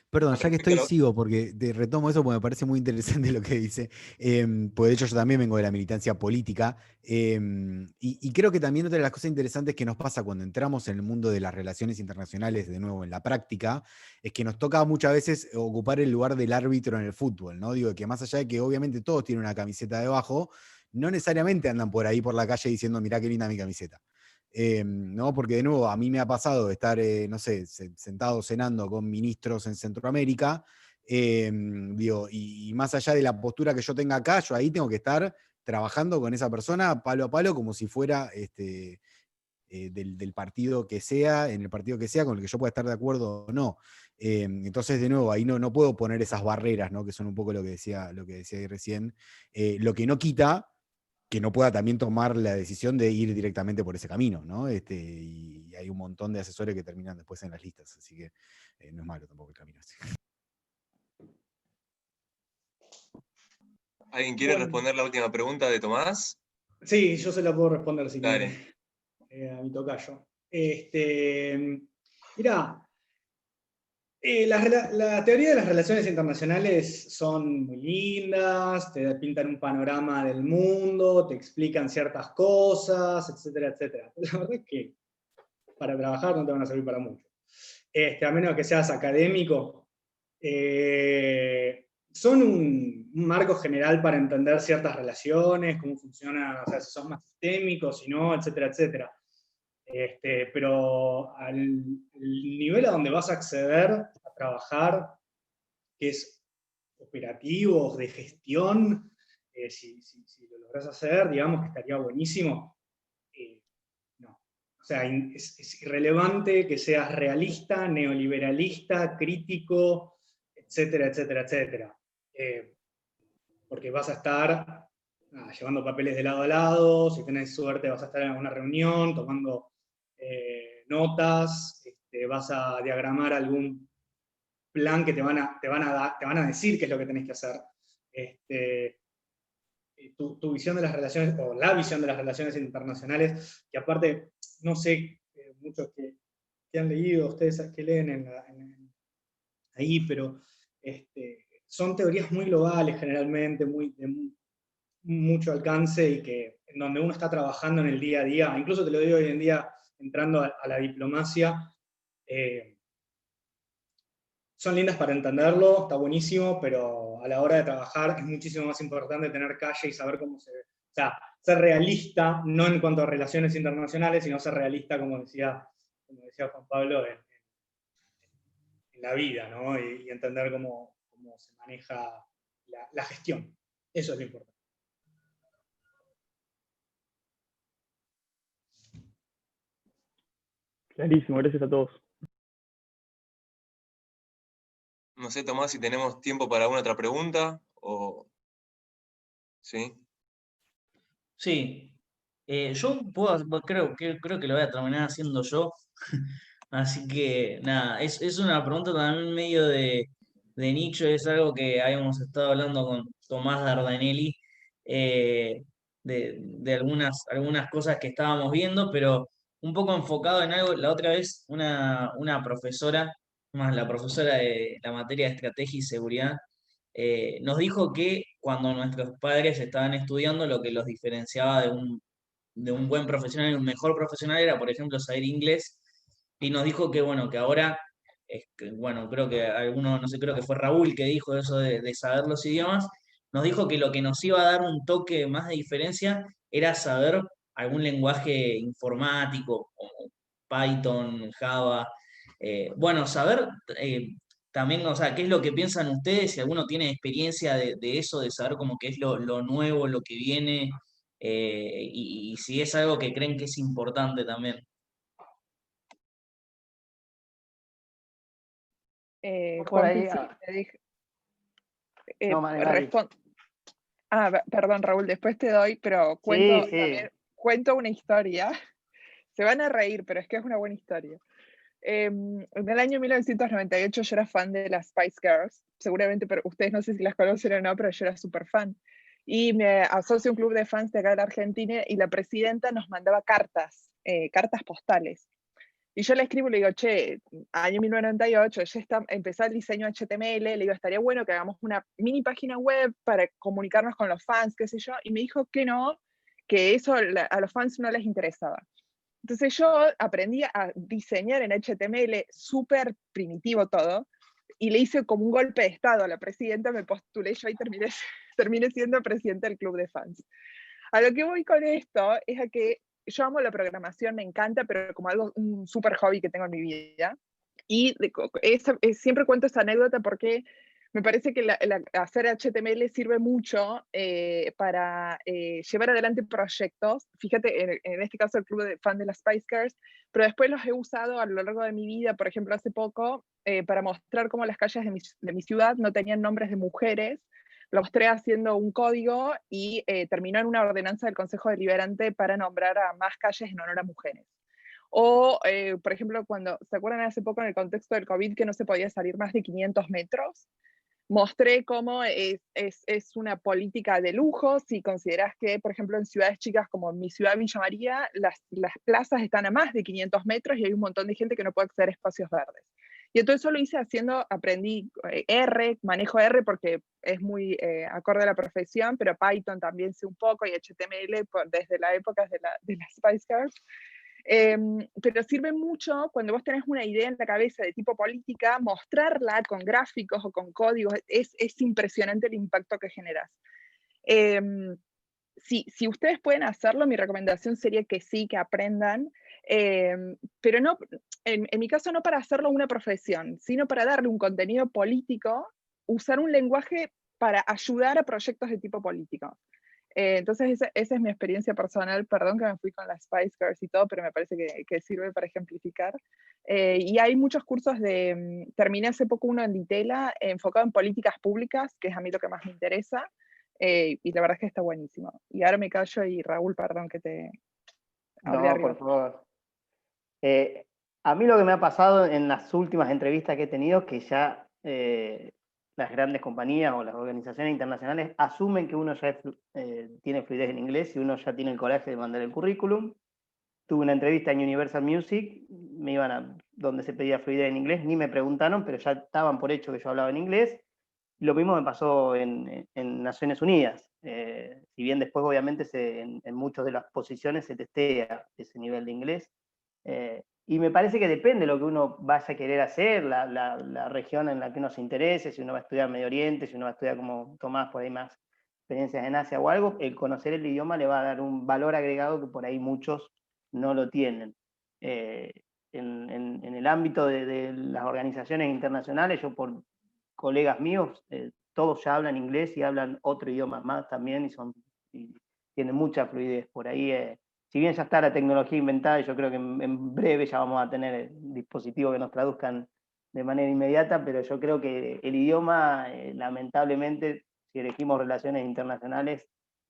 Perdón, ya que estoy, sigo, porque te retomo eso porque me parece muy interesante lo que dice. Pues de hecho yo también vengo de la militancia política, y creo que también otra de las cosas interesantes que nos pasa cuando entramos en el mundo de las relaciones internacionales, de nuevo en la práctica, es que nos toca muchas veces ocupar el lugar del árbitro en el fútbol, ¿no? Que más allá de que obviamente todos tienen una camiseta debajo, no necesariamente andan por ahí por la calle diciendo, mirá qué linda mi camiseta. ¿No? Porque de nuevo, a mí me ha pasado de estar, no sé, sentado cenando con ministros en Centroamérica, y más allá de la postura que yo tenga acá, yo ahí tengo que estar trabajando con esa persona palo a palo como si fuera del partido que sea, en el partido que sea, con el que yo pueda estar de acuerdo o no. Entonces, de nuevo, ahí no puedo poner esas barreras, ¿no? Que son un poco lo que decía ahí recién. Lo que no quita que no pueda también tomar la decisión de ir directamente por ese camino, ¿no? Y hay un montón de asesores que terminan después en las listas, así que no es malo tampoco el camino así. ¿Alguien quiere responder la última pregunta de Tomás? Sí, yo se la puedo responder si Dale. quiere, a mi tocayo. Mirá, la teoría de las relaciones internacionales son muy lindas, te pintan un panorama del mundo, te explican ciertas cosas, etcétera, etcétera. La verdad es que para trabajar no te van a servir para mucho. A menos que seas académico, son un marco general para entender ciertas relaciones, cómo funcionan, o sea, si son más sistémicos, si no, etcétera, etcétera. Pero al nivel a donde vas a acceder a trabajar, que es operativo, de gestión, si lo logras hacer, digamos que estaría buenísimo. No. O sea, es irrelevante que seas realista, neoliberalista, crítico, etcétera, etcétera, etcétera. Porque vas a estar llevando papeles de lado a lado, si tenés suerte vas a estar en alguna reunión tomando notas, vas a diagramar algún plan que te van a decir qué es lo que tenés que hacer. Tu visión de las relaciones, o la visión de las relaciones internacionales, que aparte, no sé, muchos que han leído, ustedes que leen ahí, pero son teorías muy globales generalmente, de mucho alcance y que en donde uno está trabajando en el día a día, incluso te lo digo hoy en día, entrando a la diplomacia, son lindas para entenderlo, está buenísimo, pero a la hora de trabajar es muchísimo más importante tener calle y saber cómo se ve. O sea, ser realista, no en cuanto a relaciones internacionales, sino ser realista, como decía Juan Pablo, en la vida, ¿no? Y entender cómo se maneja la gestión. Eso es lo importante. Clarísimo, gracias a todos. No sé, Tomás, si tenemos tiempo para alguna otra pregunta, o... ¿Sí? Sí. Yo creo que lo voy a terminar haciendo yo. Así que nada, es una pregunta también medio de nicho, es algo que habíamos estado hablando con Tomás Dardanelli, de algunas cosas que estábamos viendo, pero un poco enfocado en algo. La otra vez una profesora, más la profesora de la materia de estrategia y seguridad, nos dijo que cuando nuestros padres estaban estudiando, lo que los diferenciaba de un buen profesional y un mejor profesional era, por ejemplo, saber inglés, y nos dijo que, bueno, que ahora, bueno, creo que no sé, creo que fue Raúl que dijo eso de saber los idiomas, nos dijo que lo que nos iba a dar un toque más de diferencia era saber algún lenguaje informático, como Python, Java, bueno, saber también, o sea, qué es lo que piensan ustedes, si alguno tiene experiencia de eso, de saber como qué es lo nuevo, lo que viene, y si es algo que creen que es importante también. Por Juanpi, ahí, sí, te dije. no, Mari. Perdón, Raúl, después te doy, pero Sí. cuento una historia. Se van a reír, pero es que es una buena historia. En el año 1998 yo era fan de las Spice Girls, seguramente, pero ustedes no sé si las conocen o no, pero yo era súper fan. Y me asocio a un club de fans de acá de la Argentina y la presidenta nos mandaba cartas postales. Y yo le escribo y le digo, che, año 1998, ya empezó el diseño HTML, le digo, estaría bueno que hagamos una mini página web para comunicarnos con los fans, qué sé yo. Y me dijo que no, que eso a los fans no les interesaba. Entonces yo aprendí a diseñar en HTML, súper primitivo todo, y le hice como un golpe de estado a la presidenta, me postulé yo y terminé siendo presidenta del club de fans. A lo que voy con esto es a que yo amo la programación, me encanta, pero como un súper hobby que tengo en mi vida. Y siempre cuento esta anécdota porque me parece que hacer HTML sirve mucho para llevar adelante proyectos. Fíjate, en este caso el club de fan de las Spice Girls, pero después los he usado a lo largo de mi vida, por ejemplo, hace poco, para mostrar cómo las calles de mi ciudad no tenían nombres de mujeres. Lo mostré haciendo un código y terminó en una ordenanza del Consejo Deliberante para nombrar a más calles en honor a mujeres. O, por ejemplo, cuando, ¿se acuerdan hace poco en el contexto del COVID que no se podía salir más de 500 metros? Mostré cómo es una política de lujo si considerás que, por ejemplo, en ciudades chicas como mi ciudad, Villa María, las plazas están a más de 500 metros y hay un montón de gente que no puede acceder a espacios verdes. Y entonces eso lo hice aprendí R, manejo R porque es muy acorde a la profesión, pero Python también sé un poco y HTML desde la época de las Spice Girls. Pero sirve mucho cuando vos tenés una idea en la cabeza de tipo política, mostrarla con gráficos o con códigos, es impresionante el impacto que generas. Si ustedes pueden hacerlo, mi recomendación sería que sí, que aprendan, pero no, en mi caso no para hacerlo una profesión, sino para darle un contenido político, usar un lenguaje para ayudar a proyectos de tipo político. Entonces esa es mi experiencia personal, perdón que me fui con las Spice Girls y todo, pero me parece que sirve para ejemplificar. Y hay muchos cursos terminé hace poco uno en Ditela, enfocado en políticas públicas, que es a mí lo que más me interesa, y la verdad es que está buenísimo. Y ahora me callo y Raúl, perdón que te hablé arriba. Por favor. A mí lo que me ha pasado en las últimas entrevistas que he tenido, que ya las grandes compañías o las organizaciones internacionales asumen que uno ya tiene fluidez en inglés y uno ya tiene el coraje de mandar el currículum. Tuve una entrevista en Universal Music, me iban a donde se pedía fluidez en inglés, ni me preguntaron, pero ya estaban por hecho que yo hablaba en inglés. Lo mismo me pasó en Naciones Unidas. Si bien después obviamente en muchas de las posiciones se testea ese nivel de inglés. Y me parece que depende de lo que uno vaya a querer hacer, la región en la que uno se interese, si uno va a estudiar Medio Oriente, si uno va a estudiar como Tomás, por ahí más experiencias en Asia o algo, el conocer el idioma le va a dar un valor agregado que por ahí muchos no lo tienen. En el ámbito de las organizaciones internacionales, yo por colegas míos, todos ya hablan inglés y hablan otro idioma más también y tienen mucha fluidez. Por ahí, si bien ya está la tecnología inventada, y yo creo que en breve ya vamos a tener dispositivos que nos traduzcan de manera inmediata, pero yo creo que el idioma, lamentablemente, si elegimos relaciones internacionales,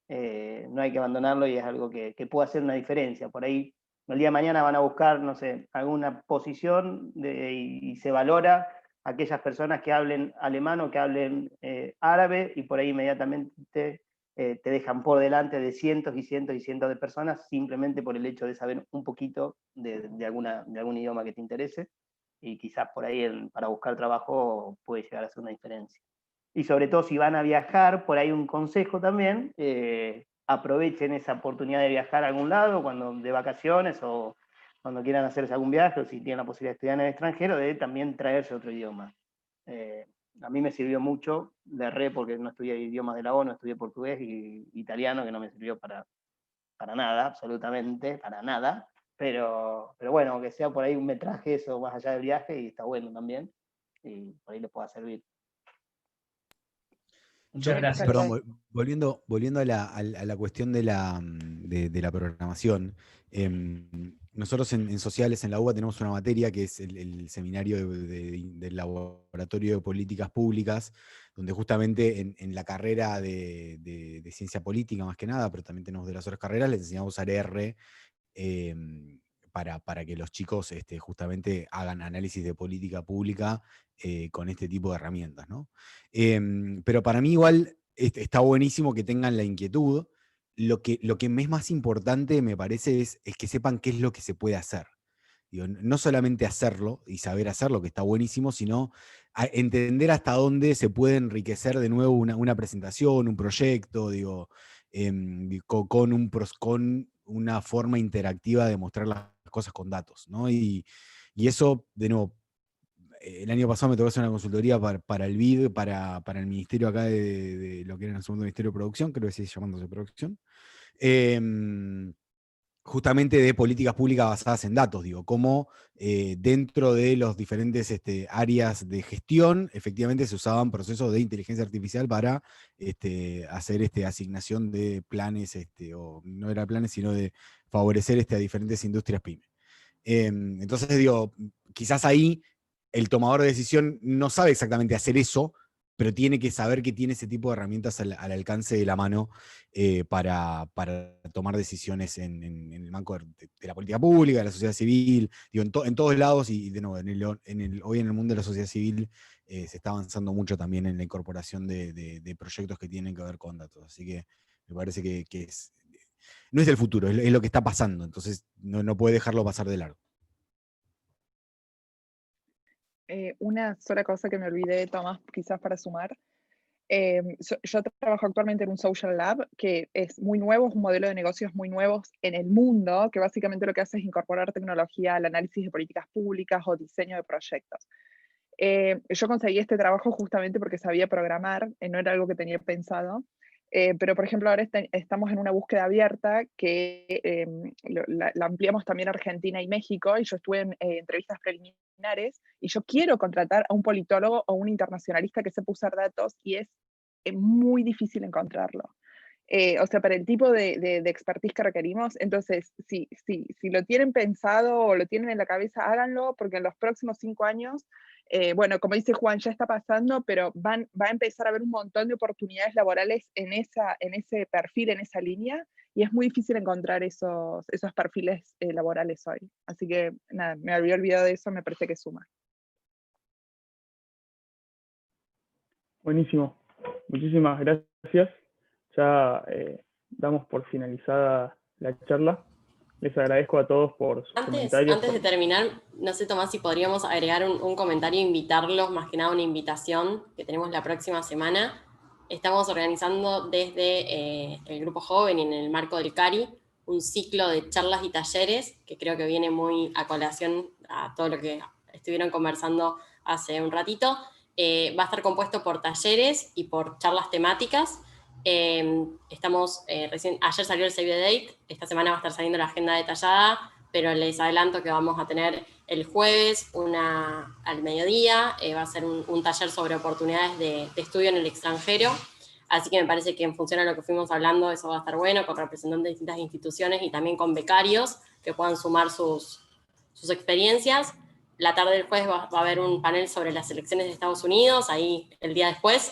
no hay que abandonarlo y es algo que puede hacer una diferencia. Por ahí, el día de mañana van a buscar, no sé, alguna posición y se valora aquellas personas que hablen alemán o que hablen árabe, y por ahí inmediatamente te dejan por delante de cientos y cientos y cientos de personas simplemente por el hecho de saber un poquito de algún idioma que te interese, y quizás por ahí para buscar trabajo puede llegar a hacer una diferencia. Y sobre todo si van a viajar, por ahí un consejo también, aprovechen esa oportunidad de viajar a algún lado cuando de vacaciones o cuando quieran hacerse algún viaje, o si tienen la posibilidad de estudiar en el extranjero, de también traerse otro idioma. A mí me sirvió mucho, porque no estudié idiomas de la ONU, estudié portugués y italiano, que no me sirvió para nada, absolutamente, para nada. Pero bueno, aunque sea por ahí un metraje, eso más allá del viaje, y está bueno también, y por ahí les pueda servir. Muchas gracias. Perdón, volviendo a la cuestión de la programación. Nosotros en Sociales, en la UBA, tenemos una materia que es el seminario del Laboratorio de Políticas Públicas, donde justamente en la carrera de Ciencia Política, más que nada, pero también tenemos de las otras carreras, les enseñamos a usar R para que los chicos justamente hagan análisis de política pública con este tipo de herramientas, ¿no? Pero para mí igual está buenísimo que tengan la inquietud. Lo que me es más importante, me parece, es que sepan qué es lo que se puede hacer. Digo, no solamente hacerlo y saber hacerlo, que está buenísimo, sino entender hasta dónde se puede enriquecer de nuevo una presentación, un proyecto, digo, con una forma interactiva de mostrar las cosas con datos, ¿no? Y eso, de nuevo, el año pasado me tocó hacer una consultoría para el BID, para el ministerio acá de lo que era el segundo ministerio de producción, creo que sigue llamándose producción. justamente de políticas públicas basadas en datos, digo, cómo dentro de los diferentes áreas de gestión, efectivamente se usaban procesos de inteligencia artificial para hacer asignación de planes, o no era planes, sino de favorecer a diferentes industrias pyme. Entonces, digo, quizás ahí el tomador de decisión no sabe exactamente hacer eso, pero tiene que saber que tiene ese tipo de herramientas al alcance de la mano para tomar decisiones en el marco de la política pública, de la sociedad civil, digo, en todos lados, y de nuevo, hoy en el mundo de la sociedad civil se está avanzando mucho también en la incorporación de proyectos que tienen que ver con datos. Así que me parece que no es el futuro, es lo que está pasando, entonces no puede dejarlo pasar de largo. Una sola cosa que me olvidé, Tomás, quizás para sumar. Yo trabajo actualmente en un social lab que es muy nuevo, es un modelo de negocios muy nuevo en el mundo, que básicamente lo que hace es incorporar tecnología al análisis de políticas públicas o diseño de proyectos. Yo conseguí este trabajo justamente porque sabía programar, no era algo que tenía pensado, pero por ejemplo ahora estamos en una búsqueda abierta que la ampliamos también a Argentina y México, y yo estuve en entrevistas preliminares, y yo quiero contratar a un politólogo o un internacionalista que sepa usar datos, y es muy difícil encontrarlo. O sea, para el tipo de expertise que requerimos. Entonces, si lo tienen pensado o lo tienen en la cabeza, háganlo, porque en los próximos 5 años, bueno, como dice Juan, ya está pasando, pero va a empezar a haber un montón de oportunidades laborales en ese perfil, en esa línea, y es muy difícil encontrar esos perfiles laborales hoy. Así que, nada, me había olvidado de eso, me parece que suma. Buenísimo. Muchísimas gracias. Ya damos por finalizada la charla. Les agradezco a todos por sus comentarios. Antes de terminar, no sé, Tomás, si podríamos agregar un comentario e invitarlos, más que nada una invitación que tenemos la próxima semana. Estamos organizando desde el Grupo Joven y en el marco del CARI un ciclo de charlas y talleres que creo que viene muy a colación a todo lo que estuvieron conversando hace un ratito. Va a estar compuesto por talleres y por charlas temáticas. Ayer salió el Save the Date, esta semana va a estar saliendo la agenda detallada, pero les adelanto que vamos a tener el jueves una al mediodía, va a ser un taller sobre oportunidades de estudio en el extranjero, así que me parece que en función a lo que fuimos hablando, eso va a estar bueno, con representantes de distintas instituciones y también con becarios que puedan sumar sus experiencias. La tarde del jueves va a haber un panel sobre las elecciones de Estados Unidos, ahí el día después.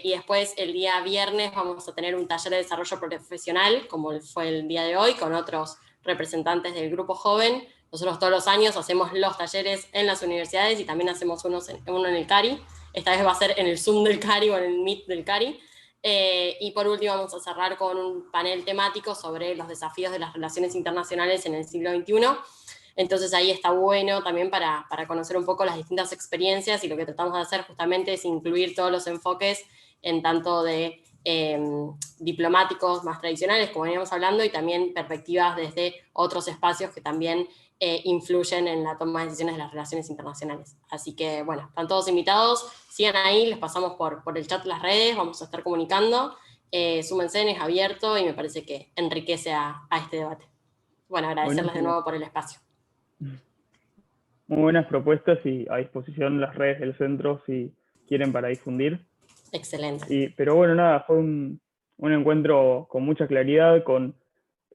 Y después el día viernes vamos a tener un taller de desarrollo profesional, como fue el día de hoy, con otros representantes del Grupo Joven. Nosotros todos los años hacemos los talleres en las universidades y también hacemos uno en el CARI. Esta vez va a ser en el Zoom del CARI o en el Meet del CARI. Y por último vamos a cerrar con un panel temático sobre los desafíos de las relaciones internacionales en el siglo XXI. Entonces ahí está bueno también para conocer un poco las distintas experiencias, y lo que tratamos de hacer justamente es incluir todos los enfoques en tanto de diplomáticos más tradicionales, como veníamos hablando, y también perspectivas desde otros espacios que también influyen en la toma de decisiones de las relaciones internacionales. Así que, bueno, están todos invitados, sigan ahí, les pasamos por el chat de las redes, vamos a estar comunicando, súmense, es abierto y me parece que enriquece a este debate. Bueno, agradecerles de nuevo por el espacio. Muy buenas propuestas y a disposición las redes del centro si quieren para difundir. Excelente. Pero bueno, nada, fue un encuentro con mucha claridad, con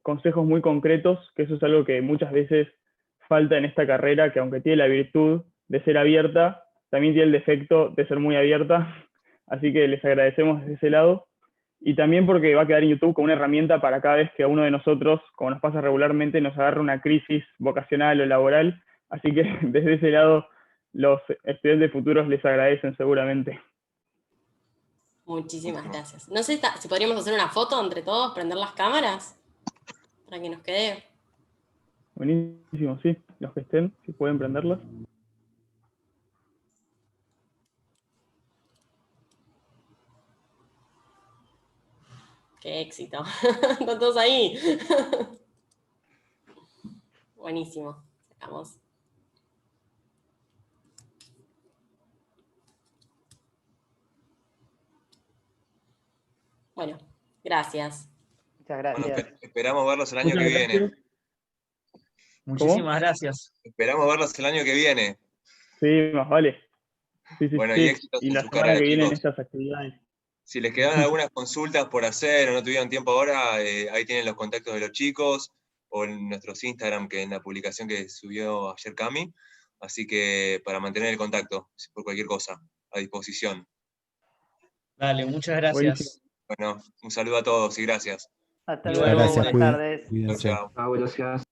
consejos muy concretos, que eso es algo que muchas veces falta en esta carrera, que aunque tiene la virtud de ser abierta, también tiene el defecto de ser muy abierta. Así que les agradecemos desde ese lado. Y también porque va a quedar en YouTube como una herramienta para cada vez que a uno de nosotros, como nos pasa regularmente, nos agarra una crisis vocacional o laboral. Así que desde ese lado, los estudiantes futuros les agradecen seguramente. Muchísimas gracias. No sé si podríamos hacer una foto entre todos, prender las cámaras, para que nos quede. Buenísimo, sí. Los que estén, si pueden prenderlas. ¡Qué éxito! Están todos ahí. Buenísimo. Sacamos. Bueno, gracias. Muchas gracias. Esperamos verlos el año Muchas que viene. gracias. Muchísimas gracias. Esperamos verlos el año que viene. Sí, más vale. Sí, Bueno, y éxitos y en la sus semana carreras, que viene en chicos. estas actividades. Si les quedan algunas consultas por hacer o no tuvieron tiempo ahora, ahí tienen los contactos de los chicos o en nuestros Instagram, que en la publicación que subió ayer Cami. Así que para mantener el contacto, por cualquier cosa, a disposición. Dale, muchas Buenísimo. gracias. Bueno, un saludo a todos y gracias. Hasta Igualmente. luego, Gracias, buenas tardes. cuídense. Chao, chao. Chao, gracias.